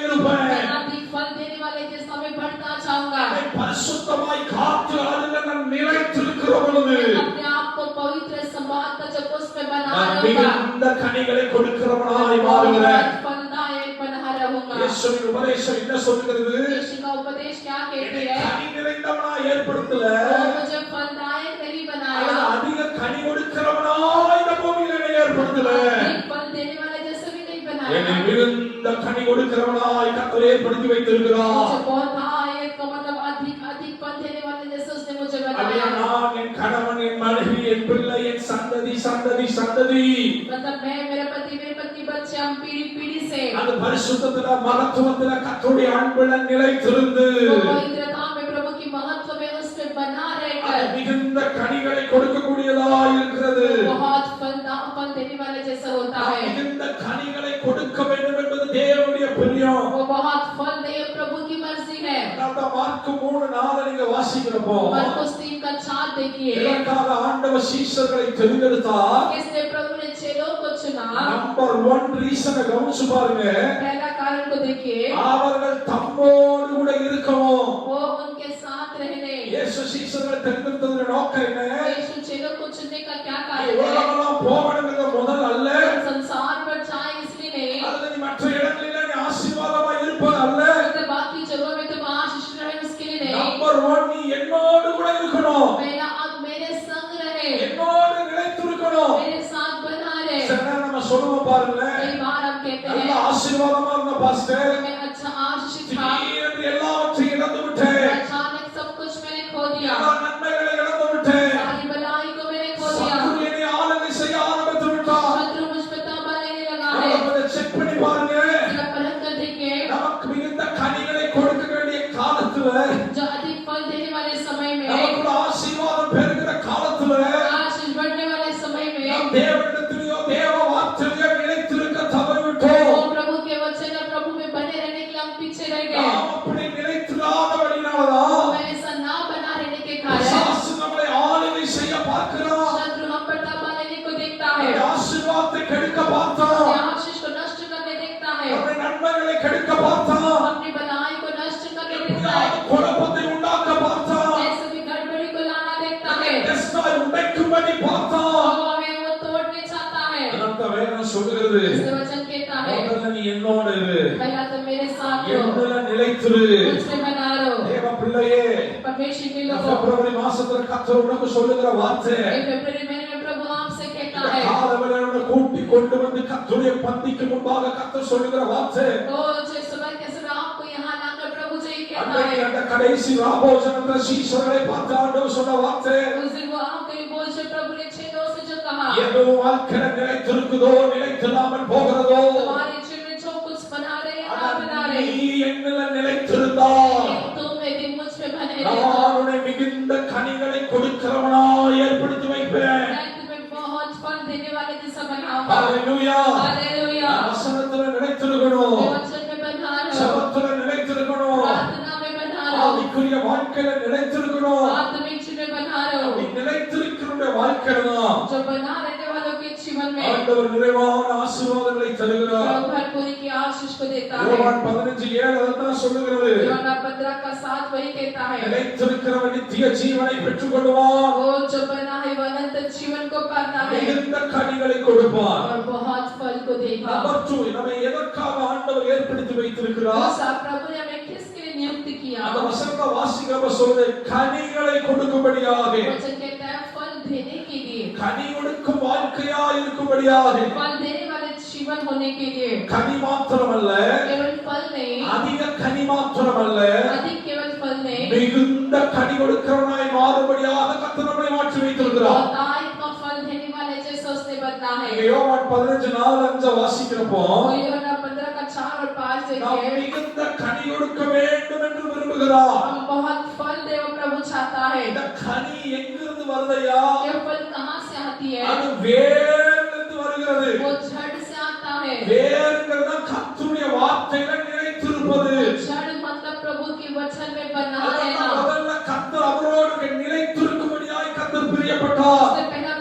இருப்பேன். मैं अधिक फल देने वाले के समय बढ़ता जाऊंगा। என்னை பரிசுத்தமாய் காத்து அதில் நான் நிலைத்திருக்கிற பொழுது अपने आप को पवित्र संभाल कर जब उसमें बना நான் रहूंगा, மிகுந்த கனிகளை கொடுக்கிறவனாய் மாறுகிறேன். बहुत फलदायक बना रहूंगा। இயேசுவின் உபதேசம் என்ன சொல்கிறது? यीशु का उपदेश क्या कहती என்னை है? கனி நிறைந்தவனாய் ஏற்படுத்தல, वो मुझे फलदायक नहीं बनाया, அதிக கனி கொடுக்கிறவனாய் இந்த பூமியில என்னை ஏற்படுத்தல. अधिक फल देने वाले जैसे भी नहीं बनाया। என்னை மிகுந்த கனி கொடுக்கிறவனாய் கர்த்தர் ஏற்படுத்தி வைத்திருக்கிறார். मुझे बहुतायत का मतलब अधिक अधिक फल देने वाले जैसे उसने मुझे அப்படியே बनाया। நான் என் கணவன் என் மனைவி என் பிள்ளை என் சந்ததி சந்ததி சந்ததி मतलब मैं मेरा पति मेरी पत्नी बच्चे हम पीढ़ी पीढ़ी से அந்த பரிசுத்தத்தில மகத்துவத்தில கர்த்தருடைய அன்புல நிலைத்திருந்து वो पवित्रता में प्रभु की महत्व में उसमें बना அது रहकर மிகுந்த கனிகளை கொடுக்கக்கூடியதாய் இருக்கிறது. बहुत फल देने वाले जैसा होता है। மிகுந்த கனிகளை கொடுக்க வேண்டும் என்பது தேவனுடைய பிரியம். वो बहुत फल दे प्रभु की मर्जी है। அந்த மார்க் 3:4 நீங்க வாசிக்கிறப்போ मरकुस 3:4 देखिए, இதற்காக ஆண்டவர் சீஷர்களை தெரிந்தெடுத்தார். इसलिए प्रभु ने चेलों को चुना। நம்பர் 1 ரீசனை கவனிச்சு பாருங்க. पहला कारण को देखिए, அவர்கள் தம்மோடு கூட இருக்கவும். वो उनके साथ रहने। இயேசு சீஷர்களை தெரிந்தெடுத்ததோட நோக்கம் என்ன? यीशु चेलों को चुनने का क्या कारण है? உலகமெல்லாம் போகணுங்கிற முதல் அல்ல, संसार पर जाए इसलिए नहीं, அல்லது நீ மற்ற இடங்களிலே நீ ஆசீர்வாதமா இருப்பது அல்ல. मतलब बाकी जगहों में तुम आशीष रहे उसके लिए नहीं। நம்பர் 1 நீ என்னோடு கூட இருக்கணும். मेरा अब मेरे संग रहे, என்னோடு நிலைத்திருக்கணும். मेरे साथ बना रहे। சில நேரம் நம்ம சொல்லுவோம் பாருங்க, कई बार हम कहते நல்ல हैं ஆசீர்வாதமா இருந்த பாஸ்டர், मैं अच्छा आशीष था, திடீரென்று எல்லாவற்றையும் இழந்து விட்டேன், अचानक सब कुछ मैंने खो दिया, எல்லா நன்மைகளை இழந்து விட்டேன், सारी भलाई को मैंने खो दिया, சத்துரு என்னை ஆளுகை செய்ய ஆரம்பித்து விட்டான். शत्रु मुझ पे ताबा लेने लगा है। அதை செக் பண்ணி பாருங்க. जरा परख कर देखिए, நமக்கு மிகுந்த கனிகளை கொடுக்க வேண்டிய காலத்துல, जो अधिक फल देने वाले समय में, நமக்கு ஆசீர்வாதம் பெருகிற காலத்துல आशीष बढ़ने वाले समय में, நாம் தேவனிடத்திலேயோ தேவ வார்த்தையிலோ நிலைத்திருக்க தவறிவிட்டோம். वो प्रभु के वचन और प्रभु में बने रहने के लिए हम पीछे रह गए। நாம் அப்படி நிலைத்திராதபடினாலதான் हमें ऐसा ना बना रहने के कारण பிசாசு நம்மை ஆளுகை செய்ய பார்க்கிறான். शत्रु हम पर ताबा लेने को देखता है, நம்முடைய ஆசீர்வாதத்தை கெடுக்க பார்த்தான். अपने आशीष को नष्ट करने देखता है, நம்முடைய நன்மைகளை கெடுக்க பார்த்தான். अपनी भलाई को नष्ट करने देखता है, எப்படியாவது குழப்பத்தை உண்டாக்க பார்த்தான். ऐसे भी गड़बड़ी को लाना देखता है, டெஸ்டாய் உடைக்கும்படி பார்த்தான். वो हमें वो तोड़ने चाहता है। அதனால வேதம் சொல்கிறது, इसलिए वचन कहता है, முதல்ல நீ என்னோடு இரு, पहला तो मेरे साथ रहो, என்னுள்ள நிலைத்திரு. मुझसे बना रहो। தேவ பிள்ளையே, परमेश्वर के लोगों, பிப்ரவரி மாசத்துல கர்த்தர் உனக்கு சொல்லுகிற வார்த்தை, फरवरी महीने में प्रभु आपसे कहता है, காலவெளியோட கூட்டி கொண்டு வந்து கர்த்தருடைய பந்திக்கு முன்பாக கர்த்தர் சொல்லுகிற வார்த்தை, ओ जो सुबह के समय आपको यहाँ लाकर प्रभु जी कहता அன்றைக்கு है, அந்த கடைசி ராபோஜனத்துல சீஷர்களை பார்த்து ஆண்டவர் சொன்ன வார்த்தை, उस दिन वो आखिरी बोझ से प्रभु ने चेलों से जो कहा, ஏதோ வாழ்க்கையில நிலைத்திருக்குதோ நிலைத்தில்லாமல் போகிறதோ, तुम्हारे जीवन में जो कुछ बना रहे हैं ना बना रहे, நீ என்னில நிலைத்திருந்தால் तुम यदि मुझ पे बने நான் रहो, உன்னை மிகுந்த கனிகளை கொடுக்கிறவனாய் ஏற்படுத்தி வைப்பேன். मैं तुम्हें बहुत फल देने वाले जैसा बनाऊंगा। ஹalleluya. हालेलुया। வசனத்துல நிலைத்திருக்கணும், वचन में बना रहो, ஜெபத்துல நிலைத்திருக்கணும், प्रार्थना में बना रहो, ஆவிக்குரிய வாழ்க்கையில நிலைத்திருக்கணும். आत्मिक जीवन में बना रहो, நீ நிலைத்திருக்கிற வாழ்க்கையில தான் जो बना रहने वालों के जीवन में ஆண்டவர் நிறைவான ஆசீர்வாதங்களை தருகிறார். प्रभु भरपूरी की आशीष को देता है। யோவான் 15:7 அதான் சொல்லுகிறது, யோனா 15:7 वही कहता है, நிலைத்திருக்கிறவன் நித்திய ஜீவனை பெற்றுக்கொள்வான், वो जो बना है वो अनंत जीवन को पाता है மிகுந்த கனிகளை கொடுப்பான். और बहुत फल को देगा। நம்பர் 2, நம்மை எதற்காக ஆண்டவர் ஏற்படுத்தி வைத்திருக்கிறார்? दूसरा, प्रभु ने हमें किसके लिए नियुक्त किया? அந்த வசனத்தை வாசிக்கிறப்ப சொல்லுது, கனிகளை கொடுக்கும்படியாக, वचन कहता है फल देने के लिए, கனி கொடுக்கும் வாழ்க்கையா இருக்கும்படியாக. फल देने वाले जीवन होने के लिए। கனி மாத்திரமல்ல, केवल फल नहीं, அதிக கனி மாத்திரமல்ல, अधिक केवल फल नहीं, மிகுந்த கனி கொடுக்கிறவனாய் மாறும்படியாக கர்த்தர் நம்மை மாற்றி வைத்திருக்கிறார். बहुतायत का फल देने वाले जैसा उसने बदला है। இங்க யோவான் 15:4-5 வாசிக்கிறப்போ वो यूहन्ना 15:4 और 5 நாம் देखिए, மிகுந்த கனி கொடுக்க வேண்டும் என்று விரும்புகிறார். हम बहुत फल दे वो प्रभु चाहता है। இந்த கனி எங்கிருந்து வருதையா? ये फल कहाँ से आती है? அது வேரிலிருந்து வருகிறது. वो जड़ से आता है। வேறுங்கிறது கர்த்தருடைய வார்த்தையில நிலைத்திருப்பது. जड़ मतलब प्रभु के वचन में बना அதனால रहना। முதல்ல கர்த்தர் அவரோடு நிலைத்திருக்கும்படியாய் கர்த்தர் பிரியப்பட்டார். उससे पहला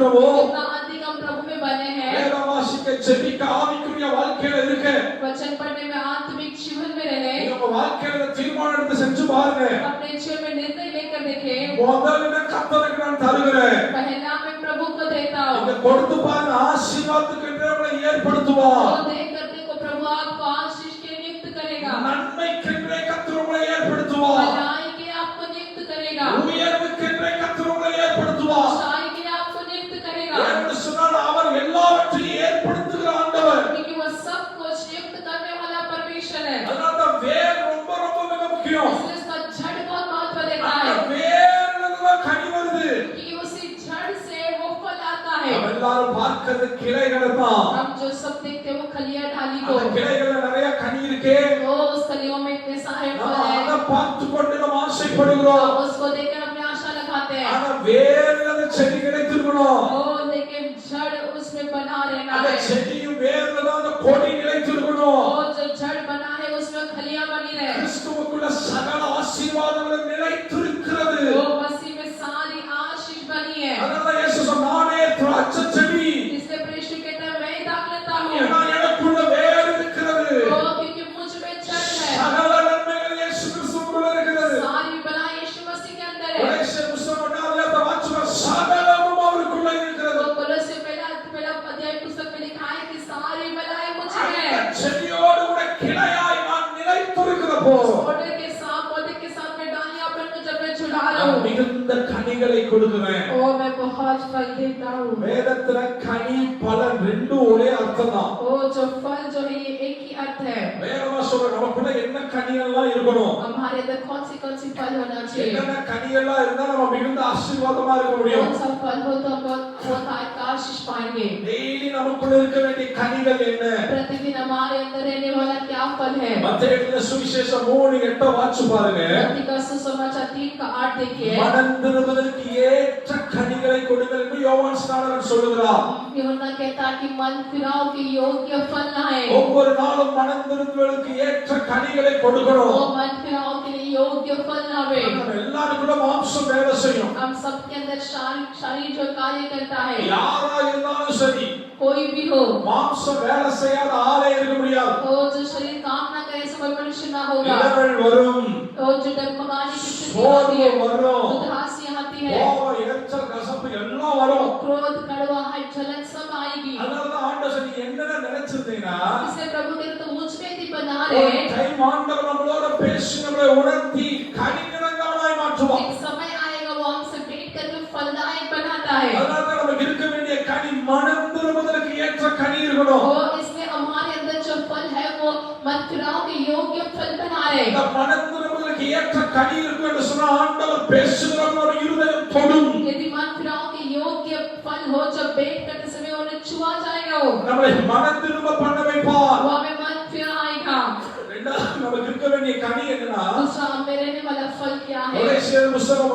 இருக்கிறோமோ कितना अधिक हम प्रभु में बने हैं வேதம் வாசிக்க ஜெபிக்க ஆவிக்குரிய வாழ்க்கையில இருக்க वचन पढ़ने में आत्मिक जीवन में रहे உங்க வாழ்க்கையில தீர்மானம் எடுத்து செஞ்சு பாருங்க अपने जीवन में निर्णय लेकर देखें முதல்ல கர்த்தருக்கு நான் தருகிறேன் पहला मैं प्रभु को देता हूं இங்க கொடுத்து பாருங்க ஆசீர்வாதத்துக்கு நம்மளை ஏற்படுத்துவார் वो दे करते को प्रभु आपको आशीष के नियुक्त करेगा நன்மைக்கு கர்த்தர் உங்களை ஏற்படுத்துவார் भलाई के आपको नियुक्त करेगा உயர்வுக்கு கர்த்தர் உங்களை ஏற்படுத்துவார் ऊंचाई के आपको नियुक्त करेगा என்று சொன்னால் அவர் எல்லாவற்றையும் ஏற்படுத்துகிற ஆண்டவர் क्योंकि वो सब कुछ नियुक्त करने वाला परमेश्वर है அதனால வேர் ரொம்ப ரொம்ப மிக முக்கியம் इसलिए इसका जड़ बहुत महत्व देता அந்த है வேர்ல தான் கனி வருது कि उसी जड़ से वो फल आता है நம்ம எல்லாரும் பார்க்கிறது கிளைகளை தான் हम जो सब देखते हैं वो खलिया ढाली को அந்த கிளைகள்ல நிறைய கனி இருக்கே वो उस कलियों में इतने सारे फल நம்ம हैं அதை பார்த்து கொண்டு நம்ம ஆசைப்படுகிறோம் हम उसको देखकर अपने आशा लगाते हैं ஆனா வேர்ல அந்த செடி கிடைத்திருக்கணும் वो लेकिन जड़ उसमें बना रहना அந்த है செடியும் வேர்ல தான் அந்த கொடி நிலைத்திருக்கணும் वो जो जड़ बना है उसमें खलिया बनी रहे கிறிஸ்துவுக்குள்ள சகல ஆசீர்வாதங்களும் நிலைத்திருக்கிறது वो मसीह में सारी आशीष बनी है அதனால இயேசு சொன்னானே திராட்சை செடி इसलिए प्रभु कहता है मैं ही दाख लेता हूं ஏன்னா எனக்குள்ள வேர் இருக்கிறது वो क्योंकि मुझ में जड़ है சகல நன்மைகள் இயேசு கிறிஸ்துவுக்குள்ள இருக்கிறது सारी भलाई यीशु मसीह के अंदर है கொலோசியர் புத்தகம் 1 வாசிக்க சகலமும் அவருக்குள்ள இருக்கிறது तो कोलोसे पहला अध्याय पुस्तक में लिखा है कि सारी भलाई मुझ में है அந்த செடியோடு கூட கிளையாய் நான் நிலைத்திருக்கிறப்போ पौधे के साथ में डालियां बनकर जब मैं छुड़ा रहा நான் हूं மிகுந்த கனிகளை கொடுக்கிறேன் ओ मैं बहुत फल देता हूं வேதத்துல கனி பலன் ரெண்டும் ஒரே அர்த்தம் தான் ओ जो फल जो है ये एक ही अर्थ है வேதமா சொல்ற நமக்குள்ள என்ன கனிகள்லாம் இருக்கணும் हमारे अंदर कौन सी फल होना चाहिए என்னென்ன கனிகள்லாம் இருந்தா நம்ம மிகுந்த ஆசீர்வாதமா இருக்க முடியும் कौन सा फल हो तो हम बहुत आशीष पाएंगे டெய்லி நமக்குள்ள இருக்க வேண்டிய கனிகள் என்ன प्रतिदिन हमारे अंदर रहने वाला क्या फल है மத்தேயுடைய சுவிசேஷம் 3:8 வாசிச்சு பாருங்க मत्ती का सुसमाचार 3:8 देखिए மனம் திரும்புவதற்கு ஏற்ற கனிகளை கொடுங்கள் என்று யோவான் ஸ்நானகன் சொல்லுகிறார் यूहन्ना कहता है कि मन फिराओ के योग्य फल लाए ஒவ்வொரு நாளும் மனம் திரும்புவதற்கு ஏற்ற கனிகளை கொடுக்கணும் वो मन फिराओ के लिए योग्य फल लावे நம்ம எல்லாருக்குள்ள மாம்சம் வேலை செய்யும் हम सबके अंदर शरीर जो कार्य करता है யாரா இருந்தாலும் சரி कोई भी हो மாம்சம் வேலை செய்யாத ஆளே இருக்க முடியாது वो जो शरीर काम ना करे ऐसा कोई मनुष्य ना होगा இடர்கள் வரும் वो जो डगमगाने की स्थिति होती है வரும் उदासी आती है கோபம் எரிச்சல் கசப்பு எல்லாம் வரும் क्रोध कड़वाहट जलन सब आएगी அதனால தான் ஆண்டவர் நீ என்னென்ன நினைச்சிருந்தீங்கன்னா इसलिए प्रभु कहते तो मुझ में ही बना ஒரு रहे டைம் ஆண்டவர் நம்மளோட பேசி நம்மளை உணர்த்தி கனிநிறங்களாய் மாற்றுவார் एक समय आएगा वो हमसे भेंट करके फलदायक बनाता है அதனால தான் நமக்கு இருக்க வேண்டிய கனி மனம் திரும்புவதற்கு ஏற்ற கனி இருக்கணும் वो इसलिए हमारे अंदर जो फल है वो मन फिराओ के योग्य फल बना रहे இந்த மனம் திரும்புவதற்கு ஏற்ற கனி இருக்கும் என்று சொன்னா ஆண்டவர் பேசுகிறவரோட இருதயம் தொடும் यदि मन फिराओ के योग्य फल हो जब भेंट करते समय उन्हें छुआ जाएगा वो நம்மளை மனம் திரும்ப பண்ண வைப்பார் वो हमें मन फिराएगा ரெண்டாவது நமக்கு இருக்க வேண்டிய கனி என்னன்னா दूसरा हमें रहने वाला फल क्या है கொலோசியர் புத்தகம்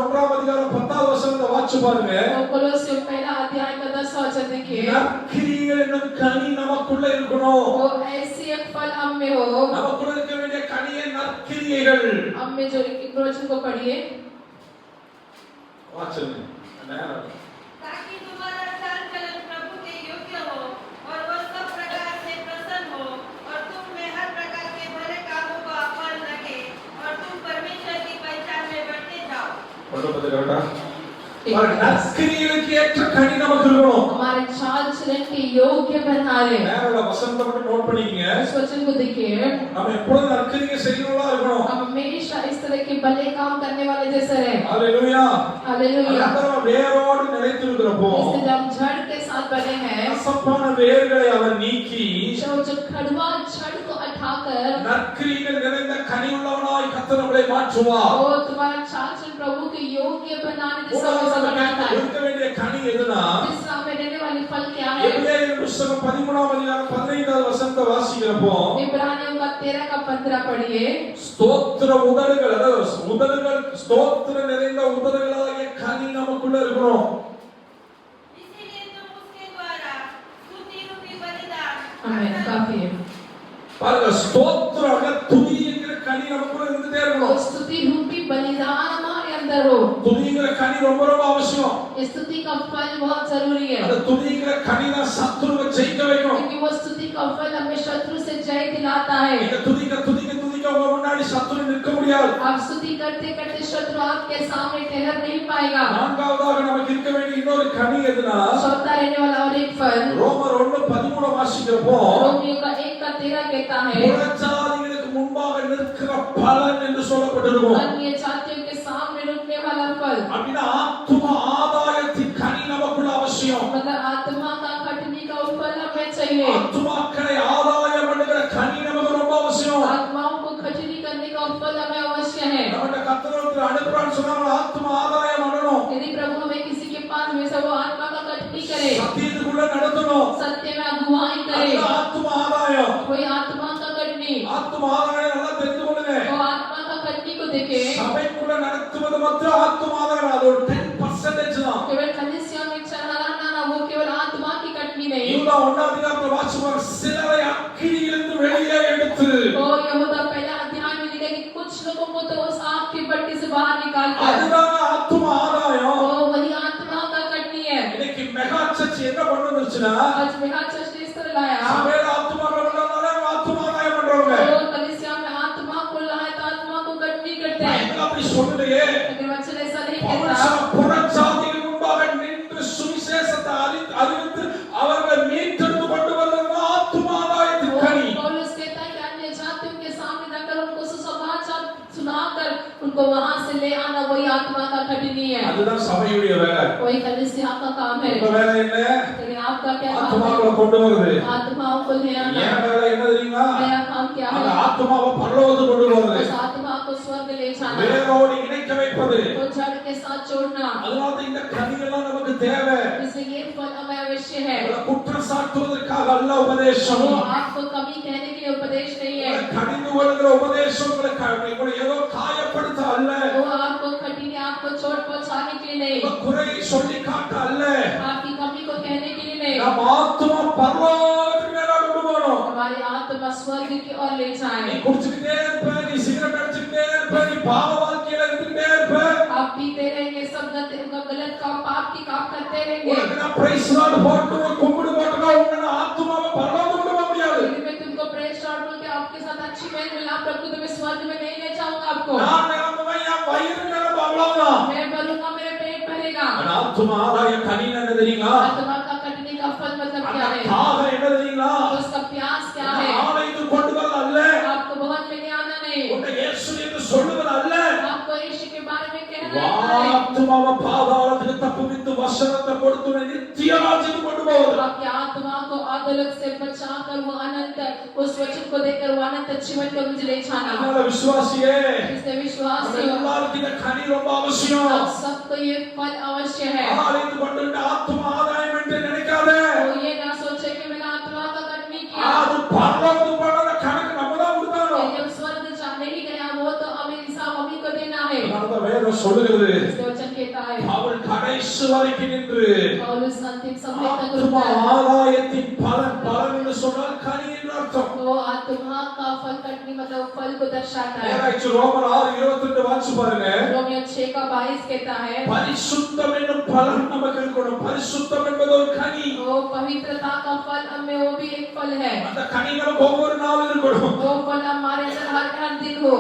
1 வசனத்தை வாசிச்சு பாருங்க कोलोसियों पहला अध्याय का 10 वचन देखिए நற்கிரியைகள் என்னும் கனி நமக்குள்ள இருக்கணும் वो ऐसी एक फल हम में हो நமக்குள்ள இருக்க வேண்டிய கனியே நற்கிரியைகள் हम में जो एक वचन को पढ़िए வாசிங்க நேரம் ताकि तुम्हारा चाल चलन प्रभु के योग्य हो और वह सब प्रकार से प्रसन्न हो और तुम में हर प्रकार के भले कामों का फल लगे और तुम परमेश्वर की पहचान में बढ़ते जाओ। और நற்கிரியைகளுக்கு ஏற்ற கனி நமக்கு இருக்கணும் हमारे चाल चलन के योग्य बना रहे நேரோட வசனத்தை மட்டும் நோட் பண்ணிக்கங்க इस वचन को देखिए நம்ம எப்பொழுதும் நற்கிரியை செய்யறவங்களா இருக்கணும் हम हमेशा इस तरह के भले काम करने वाले जैसे रहे ஹalleluya हालेलुया நம்ம வேரோடு நிலைத்திருக்கிறப்போ इसलिए जब जड़ के साथ बने हैं கசப்பான வேர்களை அவர் நீக்கி जो कड़वा जड़ को हटाकर நற்கிரியைகள் நிறைந்த கனி உள்ளவனாய் கர்த்தர் நம்மை மாற்றுவார் वो तुम्हारा चाल चलन प्रभु के योग्य बनाने जैसा वैसा बनाता है இருக்க வேண்டிய கனி எதுனா तीसरा में रहने वाली फल क्या है எபிரேயர் புத்தகம் 13 வசனத்தை வாசிக்கிறப்போ इब्रानियों का 13 का 15 पढ़िए ஸ்தோத்திர உதடுகள் அதாவது உதடுகள் ஸ்தோத்திர நிறைந்த உதடுகளாகிய கனி நமக்குள்ள இருக்கணும் इसीलिए तुम उसके द्वारा स्तुति रूपी बलिदान आमीन काफी है பாருங்க ஸ்தோத்திர துதி என்கிற கனி நமக்குள்ள இருந்துட்டே वो இருக்கணும் स्तुति रूपी बलिदान हमारे अंदर हो துதிங்கிற கனி ரொம்ப ரொம்ப அவசியம். स्तुति का फल बहुत जरूरी है, அந்த துதிங்கிற கனி தான் சத்துருவை ஜெயிக்க வைக்கும். क्योंकि वो स्तुति का फल हमें शत्रु से जय दिलाता है। நீங்க துதிக்க துதிக்க துதிக்க உங்க முன்னாடி சத்துரு நிற்க முடியாது. आप स्तुति करते करते शत्रु आपके सामने ठहर नहीं पाएगा। நான்காவதாக நமக்கு இருக்க வேண்டிய இன்னொரு கனி எதுனா, चौथा रहने वाला और एक फल ரோமர் 1:13 வாசிக்கிறப்போ रोमियो का 1:13 कहता है, புறஜாதிகளுக்கு முன்பாக நிற்கிற பலன் என்று சொல்லப்பட்டிருக்கும். अन्य जातियों के सामने रुकने वाला फल, அப்படின்னா ஆத்தும ஆதாயத்தின் கனி நமக்குள்ள அவசியம். मतलब आत्मा का खटनी का फल हमें चाहिए। ஆத்துமாக்களை ஆதாயம் பண்ணுகிற கனி நமக்கு ரொம்ப அவசியம். आत्माओं को खटनी करने का फल हमें अवश्य है। நம்மட்ட கர்த்தர் அனுப்புறான்னு சொன்னாங்க, ஆத்தும ஆதாயம் பண்ணணும். यदि प्रभु हमें किसी के पास में से वो आत्मा का खटनी करे, சத்தியத்துக்குள்ள நடத்தணும். सत्य में अगुवाई करे, அது ஆத்தும ஆதாயம். कोई आत्मा का खटनी, ஆத்தும ஆதாயம் நல்லா தெரிந்து கொள்ளுங்க. वो आत्मा का खटनी को देखे சபைக்குள்ள நடத்துவது மாத்திரம் ஆத்தும ஆதாயம், அது ஒரு 10% தான். केवल कलीसिया में चढ़ाना ना, वो केवल आत्मा की खटनी नहीं। யூதா 1 அதிகாரத்துல வாசிப்பார், சிலரை அக்கினியிலிருந்து வெளியே எடுத்து तो यहूदा पहला अध्याय में लिखा कि कुछ लोगों को तो उस आग की भट्टी से बाहर निकाल कर, அதுதான் ஆத்தும ஆதாயம். वो वही आत्मा का खटनी है। இன்னைக்கு மெகா சர்ச் என்ன பண்ணுதுன்னா, आज मेरा चर्च ने इस तरह लाया, சபையில ஆத்துமாக்கள் உள்ளதால ஆத்தும ஆதாயம் பண்றவங்க. तो कलीसिया में आत्मा को लाए तो आत्मा को खटनी करते हैं। பைபிள் அப்படி சொல்லுதே. लेकिन वचन ऐसा नहीं பவுல் कहता। புறஜாதிகளுக்கு முன்பாக நின்று சுவிசேஷத்தை அறிவித்து அவர்கள் மீட்டெடுத்து கொண்டு வருவது ஆத்தும ஆதாயத்தின் கனி. पौलुस कहता है कि अन्य जातियों के सामने जाकर उनको सुसमाचार सुनाकर उनको वहां से ले आना वही आत्मा का खटनी है, அதுதான் சபையுடைய வேலை. वही कलीसिया का काम है। உங்க வேலை என்ன? लेकिन आपका क्या काम ஆத்துமாக்களை है? கொண்டு வருது. आत्माओं को ले आना। என் வேலை என்ன தெரியுமா? मेरा काम क्या அந்த है? ஆத்துமாவை பரலோகத்துக்கு கொண்டு வருது. उस आत्मा को स्वर्ग ले जाना, வேரோடு இணைக்க வைப்பது. तो जड़ के साथ जोड़ना। அதனால இந்த கனிகள்லாம் நமக்கு தேவை. इसलिए ये फल हमें अवश्य है। உங்களை குற்றம் சாட்டுவதற்காக அல்ல உபதேசம். वो आपको कमी कहने के लिए उपदेश नहीं है, உங்களை கடிந்து கொள்கிற உபதேசம் உங்களை ஏதோ காயப்படுத்த அல்ல. वो आपको खटीने आपको चोट पहुंचाने के लिए नहीं, உங்க குறையை சொல்லி காட்ட அல்ல. आपकी कमी को कहने के लिए नहीं। நம்ம ஆத்துமா பரலோகத்துக்கு நேரா கொண்டு போகணும். हमारी आत्मा स्वर्ग की ओर ले நீ जाए। குடிச்சுக்கிட்டே இருப்ப, நீ சிகரெட் அடிச்சுக்கிட்டே இருப்ப, நீ பாவ வாழ்க்கையில இருந்துகிட்டே இருப்ப. आप पीते रहेंगे, सब गलत काम पाप की काम करते रहेंगे, உனக்கு நான் பிரைஸ் லார்ட் போட்டு கும்பிடு போட்டுனா உன்ன ஆத்துமாவை பரலோகத்துக்கு கொண்டு போக முடியாது. लेकिन मैं तुमको प्रेज लॉर्ड बोल के आपके साथ अच्छी मेल मिला, प्रभु तुम्हें स्वर्ग में नहीं ले जाऊंगा आपको। நான் நிரம்புவேன், என் வயிறு நிரம்ப, அவ்வளவுதான். मैं भरूंगा, मेरे पेट भरेगा। ஆனா ஆத்துமா ஆதாய கனி என்ன தெரியுங்களா? आत्मा का कटने का फल मतलब क्या அந்த है? தாகம் என்ன தெரியுங்களா? उसका प्यास क्या है? ஆலயத்துக்கு கொண்டு வரது அல்ல. आपको बहुत में ले आना नहीं, உன்னை இயேசு என்று சொல்லுவது அல்ல. आपको यीशु के बारे में कहना है। ஆத்துமாவை பாதாளத்துக்கு தப்புவித்து வசனத்தை கொடுத்து உன்னை நித்திய ராஜ்யத்துக்கு கொண்டு போவது. आपकी आत्मा को अधोलोक से बचाकर वो अनंत उस वचन को देकर वो अनंत जीवन को मुझे ले जाना। அதனால விசுவாசியே, इससे विश्वास நம்ம हो, எல்லாருக்கும் இந்த கனி ரொம்ப அவசியம். आप सबको ये फल अवश्य है। ஆலயத்துக்கு கொண்டு வந்து ஆத்துமா ஆதாயம் என்று நினைக்காதே. तो ये ना सोचे कि मैंने आत्मा का कटनी किया, அது பரலோகத்துக்கு போனத கணக்கு நம்ம தான் கொடுக்கணும். जब स्वर्ग जाने ही गया वो तो हमें हिसाब हमें को देना है। அதனால வேதம் சொல்லுகிறது, इसलिए वचन कहता है, அவள் கடைசி வரைக்கும் நின்று पौलुस अंतिम समय तक ஆத்துமா रुका। ஆதாயத்தின் பலன் என்று சொன்னால் கனி என்று அர்த்தம். वो आत्मा का फल कटनी मतलब फल को दर्शाता है। நேராச்சு ரோமர் 6:22 வாசிச்சு பாருங்க. रोमियो 6:22 कहता है, பரிசுத்தம் என்னும் பலன் நமக்கு இருக்கணும். பரிசுத்தம் என்பது ஒரு கனி. वो पवित्रता का फल हमें वो भी एक फल है। அந்த கனி நமக்கு ஒவ்வொரு நாளும் இருக்கணும். वो फल हमारे अंदर हर दिन हो,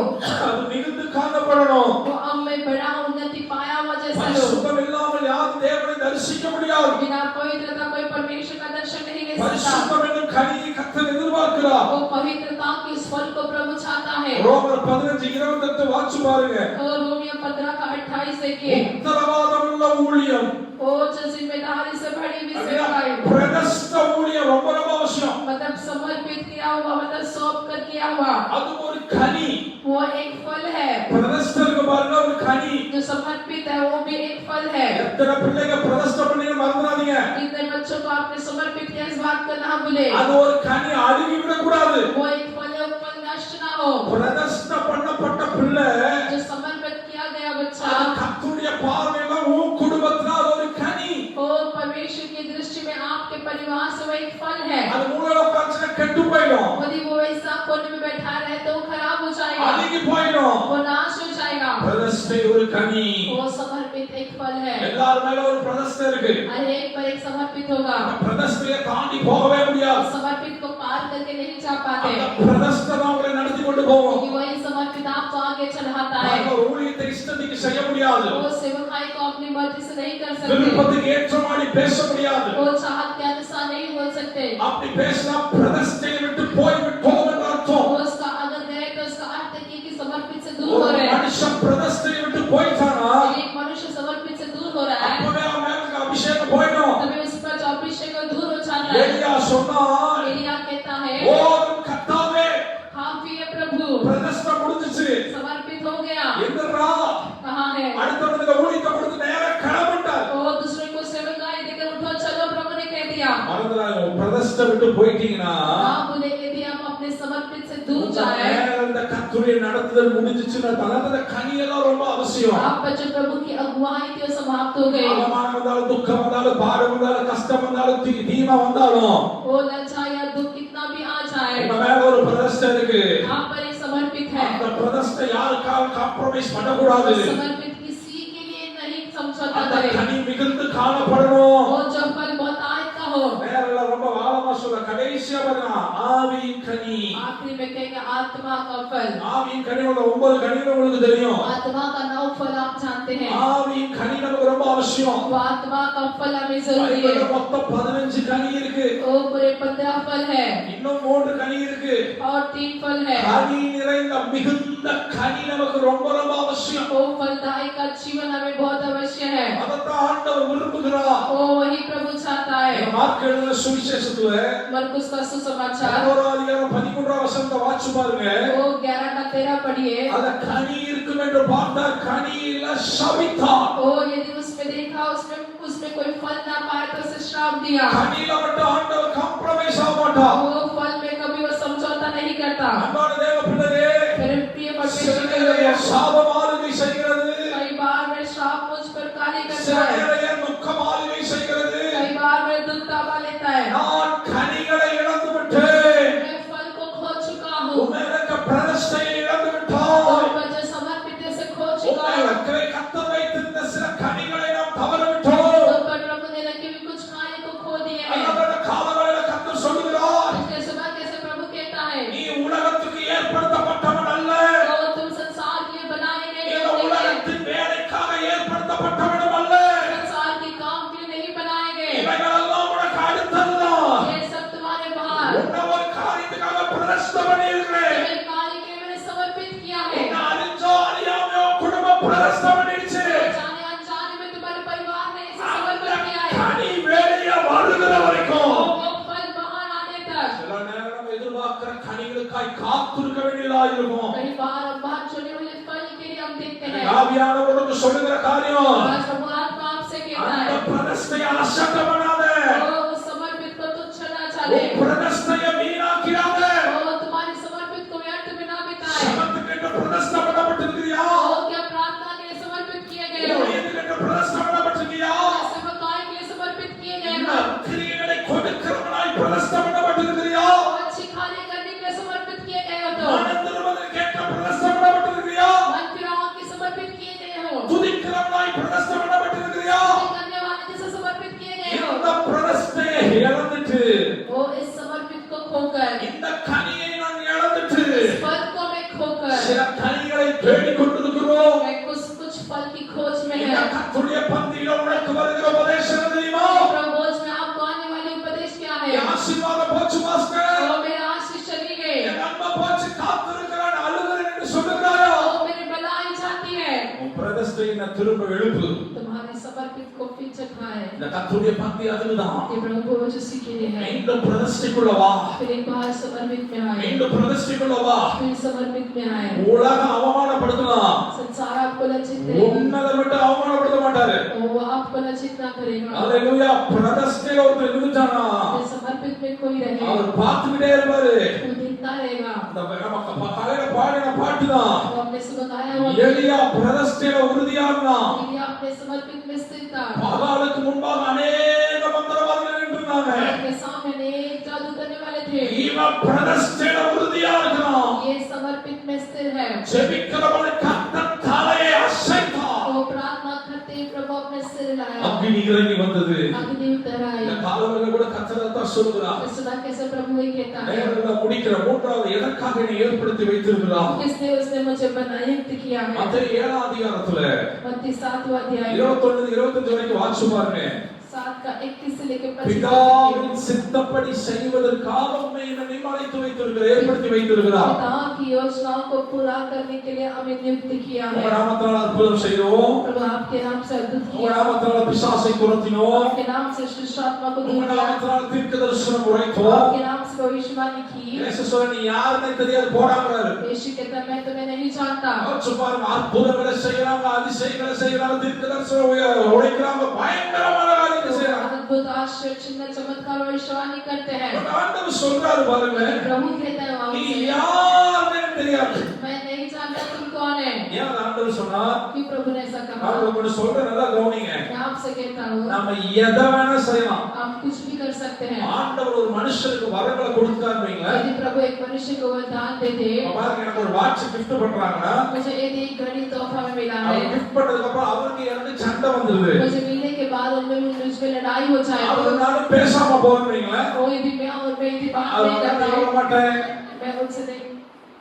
அது மிகுந்து காணப்படணும். वो हमें बड़ा उन्नति पाया हुआ जैसा हो। பரிசுத்தம் இல்லாமல் யாரும் தேவனை தரிசிக்க முடியாது. बिना पवित्रता कोई परमेश्वर का दर्शन नहीं ले सकता। பரிசுத்தம் என்னும் கனியை கர்த்தர் எதிர்பார்க்கிறார். वो पवित्रता के इस फल को प्रभु चाहता है। ரோமர் 15:28 வாசிச்சு பாருங்க. और रोमियो 15:28 से के உத்தரவாதமுள்ள ஊழியம், वो जो जिम्मेदारी से भरी हुई सेवाएं, பிரதிஷ்ட ஊழியம் ரொம்ப ரொம்ப அவசியம். मतलब समर्पित किया हुआ, मतलब सौंप कर किया हुआ, அது ஒரு கனி. वो एक फल है। பிரதிஷ்டருக்கு பாருங்க ஒரு கனி. जो समर्पित है वो भी एक फल है। எத்தனை பிள்ளைங்க பிரதிஷ்ட பண்ணீங்க மறந்துடாதீங்க. कितने बच्चों को आपने समर्पित किया इस बात को ना भूले। அது ஒரு கனி, அழுகி விடக்கூடாது. वो एक फल है, वो फल नष्ट ना हो। பிரதிஷ்ட பண்ணப்பட்ட பிள்ளை जो समर्पित किया गया बच्चा, அது கர்த்தருடைய பார்வையில உன் குடும்பத்துல அது ஒரு கனி. वो परमेश्वर की दृष्टि में आपके परिवार से वो एक फल है। அது மூளையில பிரச்சனை கெட்டு போயிடும். यदि वो ऐसा कोने में बैठा रहे तो वो खराब हो जाएगा, அழுகி போயிடும். वो नाश हो जाएगा। பிரதிஷ்டை ஒரு கனி. वो समर्पित एक फल है. எல்லார் மேல ஒரு பிரதிஷ்டை இருக்கு. हर एक पर एक समर्पित होगा. பிரதிஷ்டையை தாண்டி போகவே முடியாது. समर्पित को पार करके नहीं जा पाते. பிரதிஷ்டை தான் உங்களை நடத்தி கொண்டு போகும். क्योंकि वही समर्पित आपको आगे चढ़ाता है. ஒரு ஊழியத்தை இஷ்டத்துக்கு செய்ய முடியாது. वो सेवकाई को अपनी मर्जी से नहीं कर सकते. விருப்பத்துக்கு ஏற்ற மாதிரி பேச முடியாது. वो चाहत के अनुसार नहीं बोल सकते. அப்படி பேசினா பிரதிஷ்டையை விட்டு போய் விட்டோம் என்று அர்த்தம். वो उसका अगर गए तो उसका अर्थ है कि समर्पित से दूर हो रहे हैं. மனுஷன் பிரதிஷ்டையை விட்டு போயிட்டானா एक मनुष्य समर्पित से दूर हो रहा है. அப்பவே அவன் மேல அபிஷேகம் போயிடும். तभी उस पर जो अभिषेक है दूर हो जाता है. எலியா சொன்னான், एलिया कहता है, ஓ கர்த்தாவே, काफी है प्रभु, பிரதிஷ்டை முடிஞ்சிச்சு, समर्पित हो गया. எங்கடா कहां है? அடுத்தவனுக்கு ஊழியத்தை கொடுத்து நேரா கிளம்பிட்டார். वो दूसरे को सेवकाई देकर उठो चलो, प्रभु ने कह दिया. மறந்துறாங்க, பிரதிஷ்டை விட்டு போயிட்டீங்கன்னா आप उन्हें कह दिया हम अपने समर्पित से दूर जाए. இந்த கர்த்தருடைய நடத்துதல் முடிஞ்சிச்சுன்னா தனது கனியெல்லாம் ரொம்ப அவசியம். आप पर जो प्रभु की अगुवाई थी वो समाप्त हो गई. அவமானம் வந்தாலும் துக்கம் வந்தாலும் பாரம் வந்தாலும் கஷ்டம் வந்தாலும் தீமை வந்தாலும் वो लज्जा या दुख कितना भी आ जाए, உங்க மேல ஒரு பிரதிஷ்டை இருக்கு. आप पर एक समर्पित है. அந்த பிரதிஷ்டை யாருக்காகவும் காம்ப்ரமைஸ் பண்ணக்கூடாது. समर्पित किसी के लिए नहीं समझौता அந்த करे. கனி மிகுந்து காணப்படணும். वो जो फल बहुत आयत का हो. நேரல ரொம்ப ஆழமா சொல்ல கடைசியா பாருங்க, ஆவியின் கனி. आखिरी में कहेंगे आत्मा का फल. ஆவியின் கனியோட 9 கனிகள் உங்களுக்கு தெரியும். आत्मा का 9 फल आप जानते हैं. ஆவியின் கனி நமக்கு ரொம்ப அவசியம். वो आत्मा का फल हमें जरूरी है. பைபிள்ல மொத்தம் 15 கனி இருக்கு. वो पूरे 15 फल है இன்னும் 3 கனி இருக்கு. और 3 फल है. கனி நிறைந்த மிகுந்த கனி நமக்கு ரொம்ப ரொம்ப அவசியம். वो फलदायी का जीवन हमें बहुत अवश्य है. அதத்தான் ஆண்டவர் விரும்புகிறார். वो वही प्रभु चाहता है. மார்க் எழுதின சுவிசேஷத்துல मरकुस का सुसमाचार 11 வசனத்தை வாசிச்சு பாருங்க. वो 11 का 13 पढ़िए. அத கனி இருக்கும் என்று பார்த்தார், கனியில சபித்தார். ओ यदि उसमें देखा उसमें कोई फल ना पाए तो उसे श्राप दिया. கனியில மட்டும் ஆண்டவர் காம்ப்ரமைஸ் ஆக மாட்டார். वो फल में कभी वो समझौता नहीं करता. அன்பான தேவ பிள்ளைகளே, मेरे प्रिय சில परमेश्वर, நேரம் சாபம் ஆளுகை செய்கிறது. कई बार मैं श्राप मुझ पर कार्य சில करता है. நேரம் துக்கம் ஆளுகை செய்கிறது. कई बार मैं दुख ताबा लेता है. நான் கனிகளை இழந்து விட்டேன். मैं फल को खो चुका हूँ. உமேலக்க பிரதிஷ்டையை இழந்து விட்டாய். और मैं जो समर्पित से खो चुका हूँ. உமேலக்க கர்த்தர் வைத்திருந்த சில கனிகளை நாம் தவற விட்டோம். तो पर प्रभु ने रखे हुए कुछ कार्य को खो दिए हैं. அதனால காலவேளை கர்த்தர் சொல்கிறார், इसके सुबह कैसे प्रभु कहता है, நீ உலகத்துக்கு ஏற்படுத்தப்பட்டவன் அல்ல, तो तुम संसार के लिए बनाए गए இந்த नहीं हैं. உலகத்தின் வேலைக்காக ஏற்படுத்தப்பட்டவனும் அல்ல. संसार के काम के लिए नहीं बनाए गए. இவைகளெல்லாம் உனக்கு அடுத்ததுதான். ये सब तुम्हारे बाहर. உன்னை ஒரு காரியத்துக்காக பிரதிஷ்டை பண்ணியிருக்கிறேன். तुम्हें कार्य के लिए मैंने समर्पित किया है. உன்னை அறிஞ்சோ அறியாமையோ குடும்பம் பிரதிஷ்டை பண்ணிடுச்சு. जाने अनजाने में तुम्हारे परिवार ने इसे समर्पित किया है. கனி வேலைய வருகிற வரைக்கும் वो फल बाहर आने तक. சில நேரம் நம்ம எதிர்பார்க்கிற கனிகளுக்காய் காத்திருக்க வேண்டியதா இருக்கும். कई बार हम बाहर चले हुए फल के लिए हम देखते हैं. ஆவியானவருக்கு சொல்லுகிற காரியம், आज प्रभु आत्मा आपसे कहता அந்த है, பிரதிஷ்டையை அசட்ட பண்ணாத. वो समर्पित को तुच्छ ना जाने. பிரதிஷ்டையை வீணாக்கிடாத. वो तुम्हारे समर्पित को व्यर्थ में ना बिताए. சபத்துக்கு என்று பிரதிஷ்டை பண்ணப்பட்டிருக்கிறியா? वो क्या प्रार्थना के लिए समर्पित किए गए हो? ஊழியத்துக்கு என்று பிரதிஷ்டை பண்ணப்பட்டிருக்கியா? सेवकाई के लिए समर्पित किए गए இந்த हो? கிரியைகளை கொடுக்கிறவனாய் பிரதிஷ்டை பண்ணப்பட்டிருக்கிறியா? वो अच्छी खाने करने के लिए समर्पित किए गए हो? तो மனம் திரும்புவதற்கேற்ற பிரதிஷ்டை பண்ணப்பட்டிருக்கிறியா? मन फिराव के समर्पित किए गए हो? துதிக்கிறவனாய் பிரதிஷ்டை பண்ணப்பட்டிருக்கிறியா? स्तुति करने वाले जैसे समर्पित किए गए हो? இந்த பிரதிஷ்டையை இழந்துட்டு, वो इस समर्पित को खोकर, இந்த கனியை நான் இழந்துட்டு इस फल को मैं खोकर, சில கனிகளை தேடிக் கொண்டிருக்கிறோம். मैं कुछ फल की खोज में இந்த है. கர்த்தருடைய பந்தியில உனக்கு வருகிற உபதேசம் என்ன தெரியுமா? प्रभोज में आपको आने वाले उपदेश क्या है? என் ஆசீர்வாதம் போச்சு மாஸ்டர், वो मेरे आशीष चली गई. என் நன்மை போச்சு, காத்திருக்கிறான், அழுகிறேன் என்று சொல்லுகிறாயோ? वो मेरी भलाई चाहती है. உன் பிரதிஷ்டையை நான் திரும்ப எழுப்பு. तुम्हारे समर्पित को फिर चढ़ाए. இந்த கர்த்தருடைய பந்தி அதுதான். ये प्रभु भोज उसी के लिए है. மீண்டும் பிரதிஷ்டைக்குள்ள வா. फिर एक बार समर्पित में आए. மீண்டும் பிரதிஷ்டைக்குள்ள வா. फिर समर्पित में आए. உலகம் அவமானப்படுத்தலாம், संसार आपको लज्जित करेगा. உன்னதை விட்டு அவமானப்படுத்த மாட்டாரு. वो आपको लज्जित ना करेगा. அல்லேலூயா. பிரதிஷ்டையில ஒருத்தர் இருந்துட்டானா ये समर्पित में कोई रहे, அவர் பார்த்துக்கிட்டே இருப்பாரு. वो देखता रहेगा. இந்த நம்ம காலையில பாடின பாட்டுதான். वो अपने सुबह गाया हुआ எலியா பிரதிஷ்டையில உறுதியா இருந்தான். एलिया अपने समर्पित में स्थिर था. பாகாலுக்கு முன்பாக அநேக மந்திரவாதிகள் நின்றுட்டாங்க. उनके सामने अनेक जादू करने वाले थे. இவன் பிரதிஷ்டையில உறுதியா இருக்கிறான். ये समर्पित में स्थिर है. ஜெபிக்கிறவனுக்கு கர்த்தர் தலையை வந்தது. अग्नि उतर आई। இந்த காலவெளியில கூட கர்த்தர் தான் சொல்கிறார். इस सुबह कैसे प्रभु ये कहता है। நேரத்துல முடிக்கிற மூன்றாவது எதற்காக என்னை ஏற்படுத்தி வைத்திருக்கிறார்? किसने उसने मुझे नियुक्त किया है। மத்தேயு 7 அதிகாரத்துல मत्ती 7वां अध्याय 21 25 வரைக்கும் வாசிச்சு பாருங்க. 7 का 21 से लेकर 25 பிதாவின் சித்தப்படி செய்வதற்காக உம்மை என்னை மறைத்து வைத்திருக்கிறார், ஏற்படுத்தி வைத்திருக்கிறார். पिता की योजनाओं को पूरा करने के लिए हमें नियुक्त किया உங்க है। நாமத்தால் அற்புதம் செய்தோம். प्रभु आपके नाम से अद्भुत உங்க किया। நாமத்தால் பிசாசை துரத்தினோம். आपके नाम से शिष्टात्मा को दूर உங்க किया। நாமத்தால் தீர்க்கதரிசனம் உரைத்தோம். आपके नाम से भविष्यवाणी की। இயேசு சொல்ற நீ யாருன்னு தெரியாது போறாங்கறாரு. यीशु कहता मैं तुम्हें नहीं जानता। சுபார் அற்புதங்களை செய்யறாங்க, அதிசயங்களை செய்யறாங்க, தீர்க்கதரிசனம் உரைக்கிறாங்க, பயங்கரமான காரியங்களை செய்யறாங்க. अद्भुत आश्चर्य चिन्ह चमत्कार और भविष्यवाणी करते हैं। ஆண்டவர் சொல்றாரு பாருங்க, प्रभु कहता है वहां நீ से யாருன்னு தெரியாது. मैं नहीं जानता तुम कौन है। ஏன் ஆண்டவர் சொன்னார்? कि प्रभु ने ऐसा कहा। நான் உங்களுக்கு சொல்றேன், நல்லா கவனிங்க. मैं आपसे कहता हूँ நாம எதை வேணா செய்யலாம். आप कुछ भी कर सकते हैं। ஆண்டவர் ஒரு மனுஷனுக்கு வரங்களை கொடுத்தாருன்னு வைங்களேன். यदि प्रभु एक मनुष्य को वरदान दे दे, பாருங்க, எனக்கு ஒரு வாட்ச் gift பண்றாங்கன்னா मुझे यदि एक घड़ी तोहफा में मिला है, அவர் gift பண்ணதுக்கு அப்புறம் அவருக்கு எனக்கு சண்டை வந்துருது. मुझे मिलने के बाद उनमें मुझ में लड़ाई हो जाए तो அவர் நானும் பேசாம போறேன்னு வைங்களேன். कोई भी मैं और मैं यदि बात அவர் नहीं வந்தா करता நான் வர மாட்டேன். मैं उनसे नहीं,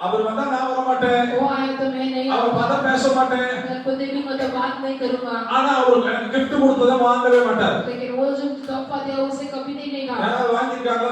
அவர் வந்தா நான் வர மாட்டேன். वो आए तो मैं नहीं அவர் பார்த்தா பேச மாட்டேன். मैं खुद भी मतलब बात नहीं करूंगा। ஆனா அவர் எனக்கு gift கொடுத்தத வாங்கவே மாட்டார். लेकिन वो जो तोहफा दिया उसे कभी नहीं लेगा। யாராவது வாங்கிருக்காங்க,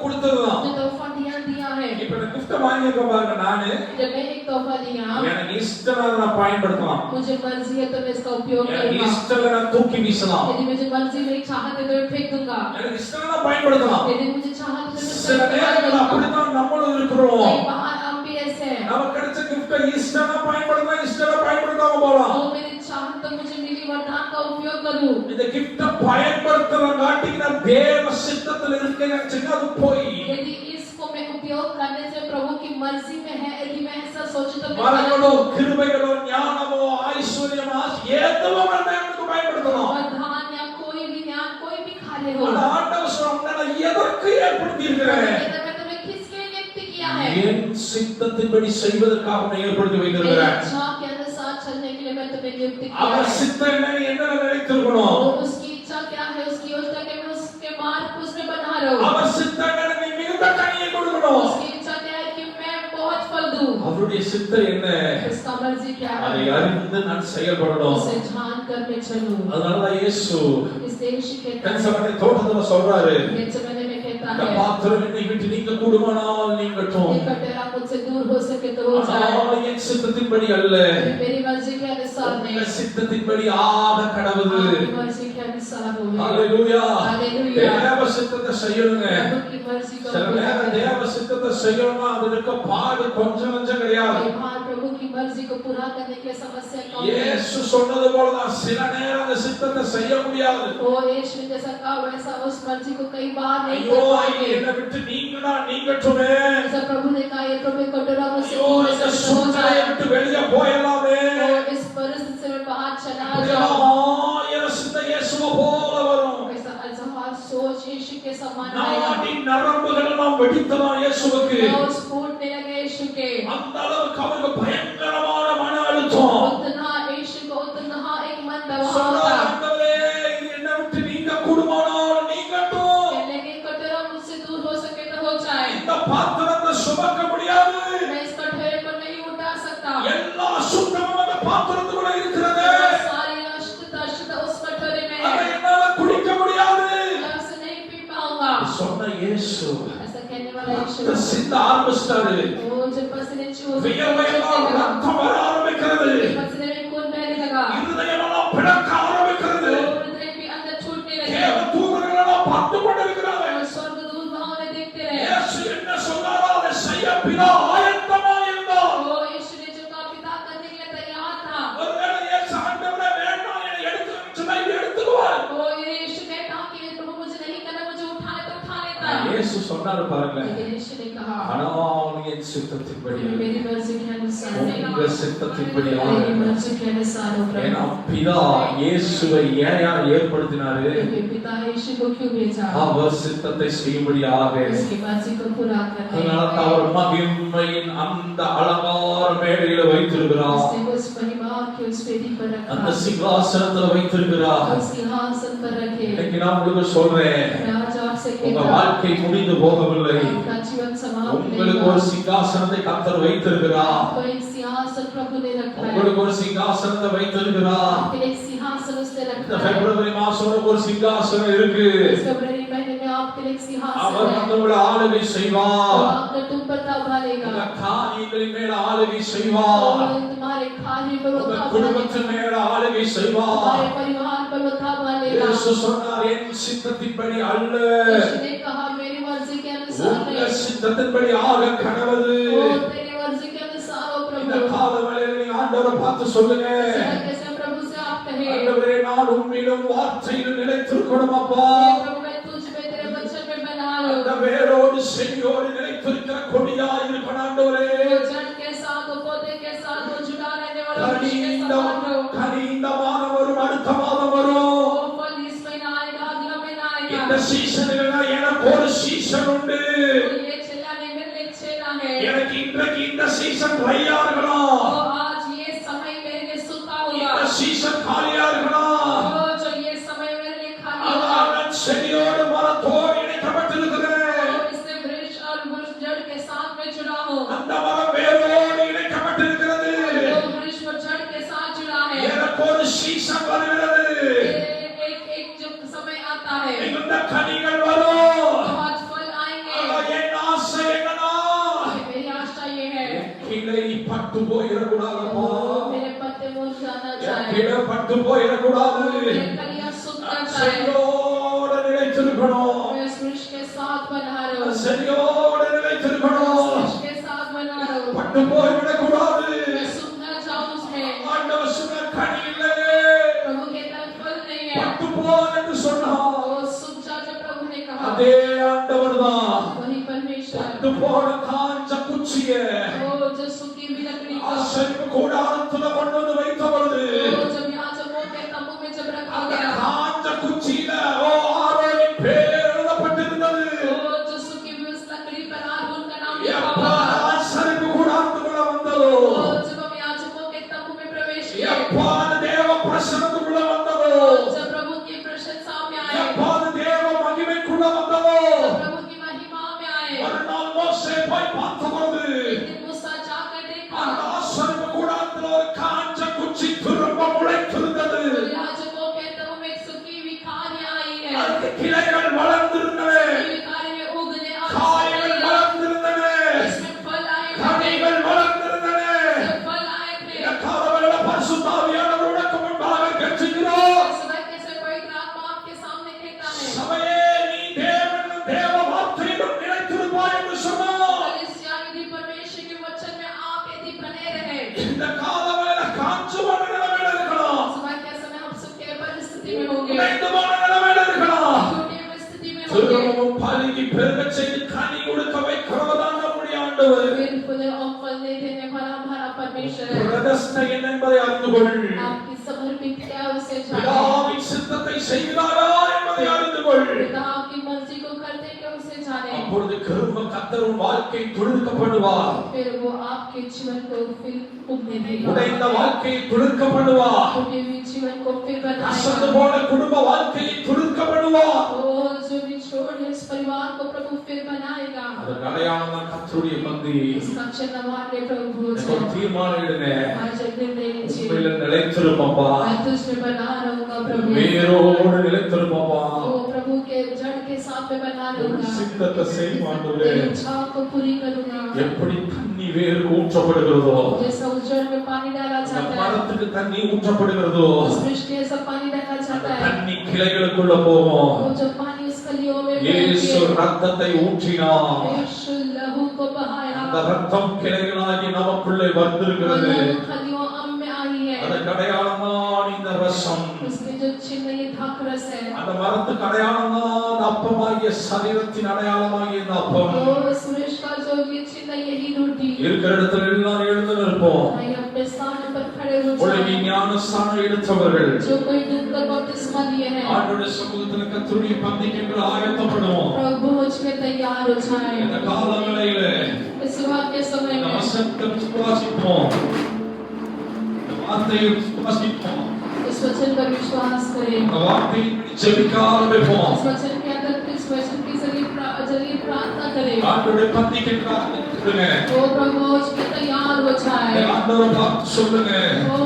கொடுத்ததுதான். जो तोहफा दिया है, இப்ப நான் gift வாங்கிருக்கேன் பாருங்க, நானு जब मैं एक तोहफा दिया எனக்கு இஷ்டமா நான் பயன்படுத்தலாம். मुझे मर्जी है तो मैं इसका उपयोग எனக்கு करूंगा। இஷ்டமா நான் தூக்கி வீசலாம். यदि मुझे मर्जी नहीं चाहत है तो मैं फेंक दूंगा। எனக்கு இஷ்டமா நான் பயன்படுத்தலாம். यदि मुझे चाहत है तो मैं சில நேரங்கள் அப்படிதான் நம்மளும் இருக்கிறோம். कई बार हम भी ऐसे हैं। நமக்கு கிடைச்ச gift இஷ்டமா பயன்படுத்தலாம், இஷ்டமா பயன்படுத்தாம போலாம். वो मेरी चाहत तो मुझे मिली वरदान का उपयोग करूं। இந்த gift பயன்படுத்துறங்காட்டிக்கு நான் தேவ சித்தத்தில் இருக்கேன்னு சொன்னா அது போய். यदि इसको मैं उपयोग करने से प्रभु की मर्जी में है, यदि मैं ऐसा सोचूं तो मैं வரங்களோ, கிருபைகளோ, ஞானமோ, ஐஸ்வர்யமோ எதுவோ நான் எனக்கு பயன்படுத்தலாம். वरदान या कोई भी ज्ञान कोई भी खाली हो, ஆனா ஆண்டவர் சொல்றார், நான் எதற்கு ஏற்படுத்தி இருக்கிறேன்? मैं तुम्हें किसके नियुक्त किया है? என் சித்தத்தின்படி செய்வதற்காக நான் ஏற்படுத்தி வைத்திருக்கிறேன். मेरी इच्छा के अनुसार चलने के लिए मैं तुम्हें नियुक्त किया அவர் है। சித்தம் என்னன்னு என்ன நினைத்திருக்கணும்? तो उसकी इच्छा क्या है, उसकी योजना क्या मैं उसके मार्ग उसमें बना रहूं। அவர் சித்தம் என்னன்னு நீ மிகுந்த கனியை கொடுக்கணும். उसकी इच्छा क्या है कि मैं बहुत फल दूं। அவருடைய சித்தம் என்ன? उसका मर्जी क्या அதை है, அறிந்து நான் செயல்படணும். उसे जान कर मैं चलूं। அதனால இயேசு इसलिए यीशु कहता है, கன்சவனை தோட்டத்துல சொல்றாரு, गेत्सेमने में कहता இந்த है, பாத்திரம் என்னை விட்டு நீங்க கூடுமானால் நீங்கட்டும். ये कटोरा मुझसे दूर हो सके तो हो जाए, ஆனால் என் சித்தத்தின்படி அல்ல, मेरी मर्जी के अनुसार नहीं, உங்க சித்தத்தின்படி ஆக கடவுது. आपकी मर्जी के अनुसार हो। ஹalleluya. हालेलुया। தேவ சித்தத்தை செய்யணுங்க. प्रभु की मर्जी को சில पूरा நேரம் करें। தேவ சித்தத்தை செய்யணும்னா அதுக்கு பாடு கொஞ்சம் கொஞ்சம் கிடையாது. कई बार प्रभु की मर्जी को पूरा करने के लिए समस्या कम है। இயேசு சொன்னது போலதான் சில நேரம் அந்த சித்தத்தை செய்ய முடியாது. ओ यीशु ने जैसा कहा वैसा उस मर्जी को कई बार नहीं ஐயோ कर पाएंगे। என்னை விட்டு நீங்கடா நீங்கட்டுமே. जैसा प्रभु ने कहा ये प्रभु कटोरा मुझसे ஐயோ दूर இந்த हो सके तो हो சூழ்நிலையை जाए, விட்டு வெளியே போயிடலாமே. तो इस परिस्थिति से मैं बाहर चला அப்படியெல்லாம் जाऊं। ஆயிரம் சிந்தை இயேசுவை போல வரும். ऐसा अजहर सोच यीशु के समान நாடி நரம்புகள் எல்லாம் வெடித்தலாம் இயேசுவுக்கு. नर्व्स फूटने लगे यीशु के। அந்த அளவுக்கு அவருக்கு பயங்கரமான மன அழுத்தம். उतना यीशु को उतना एक मन दबाव சொன்னார், था। ஆண்டவரே இது என்னை விட்டு நீங்க கூடுமானால் நீங்கட்டும். कहने लगे कटोरा मुझसे दूर हो सके तो हो जाए, இந்த பாத்திரத்தை சுமக்க முடியாது. मैं इस कटोरे को नहीं उठा सकता। எல்லா சுத்தமும் அந்த பாத்திரத்துக்குள்ள இருக்கிறது. सारी अशुद्धता उस कटोरे में அதை है, என்னால குடிக்க முடியாது. मैं उसे नहीं पी पाऊंगा। சொன்ன இயேசு ऐसा कहने वाला यीशु இந்த சிந்த ஆரம்பிச்சிட்டாரு. वो जब पसीने चूस வியர்வையெல்லாம் ரத்தம் வர ஆரம்பிக்கிறது. पसीने में खून बहने लगा, இருதயமெல்லாம் பிளக்க ஆரம்பிக்கிறது. तो हृदय भी अंदर छूटने लगे, தேவ தூதர்கள் எல்லாம் பார்த்து கொண்டிருக்கிறாங்க. और स्वर्गदूत वहां उन्हें देखते रहे। இயேசு என்ன சொன்னாரோ அதை செய்ய பிதா ஆயத்தமா இருந்தார். वो यीशु ने जो कहा पिता करने के लिए तैयार था। ஒருவேளை இயேசு ஆண்டவரே வேண்டாம் என்னை எடுத்துக்கன்னு சொன்னா இதை எடுத்துக்குவார். वो यीशु कहता कि प्रभु मुझे नहीं करना, मुझे उठाने तो उठा लेता। இயேசு சொன்னாரு பாருங்க, लेकिन यीशु ने कहा ஆனால் என் சித்தத்தின்படி அல்ல, मेरी मर्जी के अनुसार नहीं, உங்க சித்தத்தின்படி मेरी ஆக. मर्जी के अनुसार हो ஏன்னா प्रभु। பிதா இயேசுவை ஏன் ஏற்படுத்தினாரு? क्योंकि पिता यीशु को क्यों भेजा? அவர் சித்தத்தை செய்யும்படியாக. उसकी मर्जी को पूरा करने। அதனால அவர் மகிமையின் அந்த அலங்கார மேடையில வைத்திருக்கிறார். उसने उस महिमा आके उस वेदी पर அந்த रखा சிங்காசனத்துல வைத்திருக்கிறார். और सिंहासन पर रखे। இன்னைக்கு நான் உங்களுக்கு சொல்றேன், मैं आज आपसे உங்க कहता வாழ்க்கை முடிந்து போகவில்லை. हूं, आपका जीवन समाप्त नहीं உங்களுக்கு हुआ। ஒரு சிங்காசனத்தை கர்த்தர் வைத்திருக்கிறார். आपको एक सिंहासन प्रभु ने रखा है। உங்களுக்கு ஒரு சிங்காசனத்தை வைத்திருக்கிறார். आपके लिए एक सिंहासन उसने இந்த रखा है। பிப்ரவரி மாசம் ஒரு சிங்காசனம் இருக்கு. इस फरवरी महीने में आपके लिए एक सिंहासन அவர் है। உங்களை ஆளுகை और செய்வார். आपने तुम पर संभालेगा உங்க காரியங்களின் மேல ஆளுகை செய்வார். और तुम्हारे कार्य पर वो உங்க संभालेगा, குடும்பத்தின் மேல ஆளுகை செய்வார். तुम्हारे परिवार पर वो संभालेगा। இயேசு சொன்னார், என் சித்தத்தின்படி அல்ல, यीशु ने कहा मेरी मर्जी के अनुसार உங்க नहीं, சித்தத்தின்படி ஆக கடவுது. वो तेरी मर्जी के अनुसार हो இந்த प्रभु। காலவேளையில நீங்க ஆண்டவரை பார்த்து சொல்லுங்க, कैसे प्रभु से आप कहे, ஆண்டவரே நான் உம்மிலும் வார்த்தையிலும் நிலைத்திருக்கணும் அப்பா. हे प्रभु मैं तुझ में तेरे वचन में बना लूं, அந்த வேரோடு செடியோடு நிலைத்திருக்கிற கொடியா இருக்கணும் ஆண்டவரே. वो जड़ के साथ वो पौधे के साथ वो जुड़ा रहने वाला वृक्ष के समान हो। கனி இந்த மாதம் வரும், அடுத்த மாதம் வரும். वो फल इस महीना आएगा, अगला महीना இந்த आएगा। சீசனில் எனக்கு ஒரு சீசன் உண்டு. तो ये चला नहीं, मेरे लिए चला है। எனக்கு இன்றைக்கு இந்த சீசன் ட்ரையா இருக்கணும், तो आज ये समय मेरे लिए सूखा இந்த होगा, சீசன் காலியா இருக்கணும். तो जो ये समय मेरे लिए खाली होगा, அதான் நான் செடியோடு மரத்தோடு இணைக்கப்பட்டிருக்கிறேன். और इससे वृक्ष और वृक्ष जड़ के साथ में जुड़ा हो, அந்த மரம் வேரோடு இணைக்கப்பட்டிருக்கிறது. वो वृक्ष और जड़ के साथ जुड़ा है। எனக்கு ஒரு சீசன் வருகிறது. एक एक जो समय आता है, இந்த கனிகள் வரும். तो आज फल आएंगे। அதான் என் ஆசை என்னன்னா, मेरी आशा ये है, கிளை பட்டு போயிடக்கூடாதப்பா. मेरे पत्ते मुरझ जाना என் चाहिए, கிளை பட்டு போயிடக்கூடாது. मेरे कलियां सूखना நான் चाहिए, செடியோடு நிலைத்திருக்கணும். मैं इस वृक्ष के साथ बना रहूं, நான் செடியோடு इस நிலைத்திருக்கணும். वृक्ष के साथ बना रहूं, பட்டு போய்விடக்கூடாது. मैं सूख ना जाऊं उसमें। ஆண்டவர் சொன்ன கனி இல்லையே, प्रभु के तरफ फल नहीं है, பட்டு போ என்று சொன்னார். वो सूख जा जो प्रभु ने कहा, அதே ஆண்டவர் தான் वही परमेश्वर, பட்டு போன காஞ்ச குச்சிய वो जो सूखी हुई लकड़ी को, ஆசரிப்பு கூடாரத்துல கொண்டு வந்து வைத்த பொழுது, वो जब याजकों के तंबू में जब रखा அந்த गया, காஞ்ச குச்சியில ஆரோனின் பேர் எழுதப்பட்டிருந்தது. वो जो सूखी हुई उस लकड़ी पर आरोन का नाम लिखा எப்ப हुआ था। ஆசரிப்பு கூடாரத்துக்குள்ள வந்ததோ, वो जब हम याजकों के तंबू में प्रवेश किए, எப்ப தேவ பிரசன்னத்துக்குள்ள வந்ததோ, जब प्रभु की प्रशंसा में आए, எப்ப தேவ மகிமைக்குள்ள வந்ததோ, जब प्रभु की महिमा में आए, ஒரு நாள் மோசே போய் பார்த்த பொழுது, एक दिन मूसा जाकर देखा, அந்த ஆசரிப்பு கூடாரத்துல ஒரு காஞ்ச குச்சி திரும்ப முளைத்திருந்தது. तो याजकों के तंबू में एक सूखी हुई खारियां आई है, அதுக்கு கிளைகள் வளர்ந்திருந்தன, सूखी खारी में उगने और காய்கள் வளர்ந்திருந்தன, इसमें फल आए थे, கனிகள் வளர்ந்திருந்தன. जब फल आए थे, இந்த காலவேளை பரிசுத்த ஆவியானவர் உனக்கு முன்பாக கெஞ்சுகிறோம். समय कैसे पवित्र आत्मा आपके सामने कहता है, சபையே, நீ தேவனும் தேவ வார்த்தையிலும் நிலைத்திருப்பாய் என்று சொன்னார். कलीसिया यदि परमेश्वर के वचन में आप यदि बने रहे, இந்த காலவேளை காஞ்சு போன நிலைமையில இருக்கலாம், समय के समय हम सूखे परिस्थिति में होंगे, உடைந்து போன நிலைமையில இருக்கலாம். टूटी हुई स्थिति में होंगे, திரும்பவும் பலுகி பெருகச் செய்து கனி கொடுக்க வைக்கிறவர்தான் நம்முடைய ஆண்டவர். फिर फूल और फल नहीं देने वाला हमारा परमेश्वर है। பிரதிஷ்டை என்ன என்பதை அறிந்து கொள். आपकी समर्पित क्या है उसे जाने, பிதாவின் சித்தத்தை செய்கிறாரா என்பதை அறிந்து கொள். पिता की मर्जी को करते क्या उसे जाने, அப்பொழுது கிருப கர்த்தர் உன் வாழ்க்கை துளிர்க்கப்படுவார். फिर वो आपके जीवन को फिर उगने देगा, உடைந்த வாழ்க்கையை துளிர்க்கப்படுவார். टूटे हुए जीवन को फिर கசந்து बनाएगा, போன குடும்ப வாழ்க்கையை துளிர்க்கப்படுவார். और जो भी छोड़ है इस परिवार को प्रभु फिर बनाएगा। அதற்கு அடையாளம் தான் கர்த்தருடைய பந்தி. इसका चिन्ह हमारे प्रभु भोज ஒரு है। தீர்மானம் எடுங்க, आज निर्णय लीजिए, உண்மையில நிலைத்திருப்பப்பா, मैं तुझमें बना रहूंगा प्रभु, வேரோடு நிலைத்திருப்பப்பா. वो प्रभु के जड़ के साथ में बना உன் रहूंगा, சித்தத்தை செய்வாண்டவரே. तेरी इच्छा को पूरी करूंगा। எப்படி தண்ணி வேருக்கு ஊற்றப்படுகிறதோ, जैसा उस जड़ में पानी डाला அந்த जाता है, மரத்துக்கு தண்ணி ஊற்றப்படுகிறதோ, उस वृक्ष में ऐसा पानी डाला அந்த जाता है, தண்ணி கிளைகளுக்குள்ள போகும். वो जो पानी उस कलियों में இயேசு बह के ரத்தத்தை ஊற்றினார். यीशु लहू को बहाया, அந்த ரத்தம் கிளைகளாகி நமக்குள்ளே வந்திருக்கிறது. वो खलियों हम में आई है, அதற்கு அடையாளம் தான் இந்த ரசம். उसके जो चिन्ह ये धाक रस है, அந்த மரத்துக்கு அடையாளம் தான் அப்பமாகிய சரீரத்தின் அடையாளமாகிய இந்த அப்பம். वो इस वृक्ष का जो ये चिन्ह यही रोटी, இருக்கிற இடத்துல எல்லாம் எழுந்து நிற்போம். भाई अपने स्थान पर खड़े हो ஒழுங்கி जाएं, ஞானஸ்தானம் எடுத்தவர்கள் जो कोई डूबकर बपतिस्मा लिए हैं, ஆண்டவருடைய சமூகத்தில் கர்த்தருடைய பந்திக்கு என்று ஆயத்தப்படுவோம். प्रभु भोज में तैयार हो जाएं। இந்த காலவேளையிலே इस विवाह के समय இந்த में வசனத்தை வாசிப்போம். இந்த வார்த்தையை வசிப்போம். इस वचन पर विश्वास करें, அந்த வார்த்தையை ஜெபிக்காம இருப்போம். इस वचन के अंदर इस वचन के जरिए प्रार्थना करें। ஆண்டவருடைய பந்திக்கு காத்துக்கிட்டுங்க. ओ प्रभु भोज में तैयार हो जाए। ஆண்டவரை பார்த்து சொல்லுங்க. ओ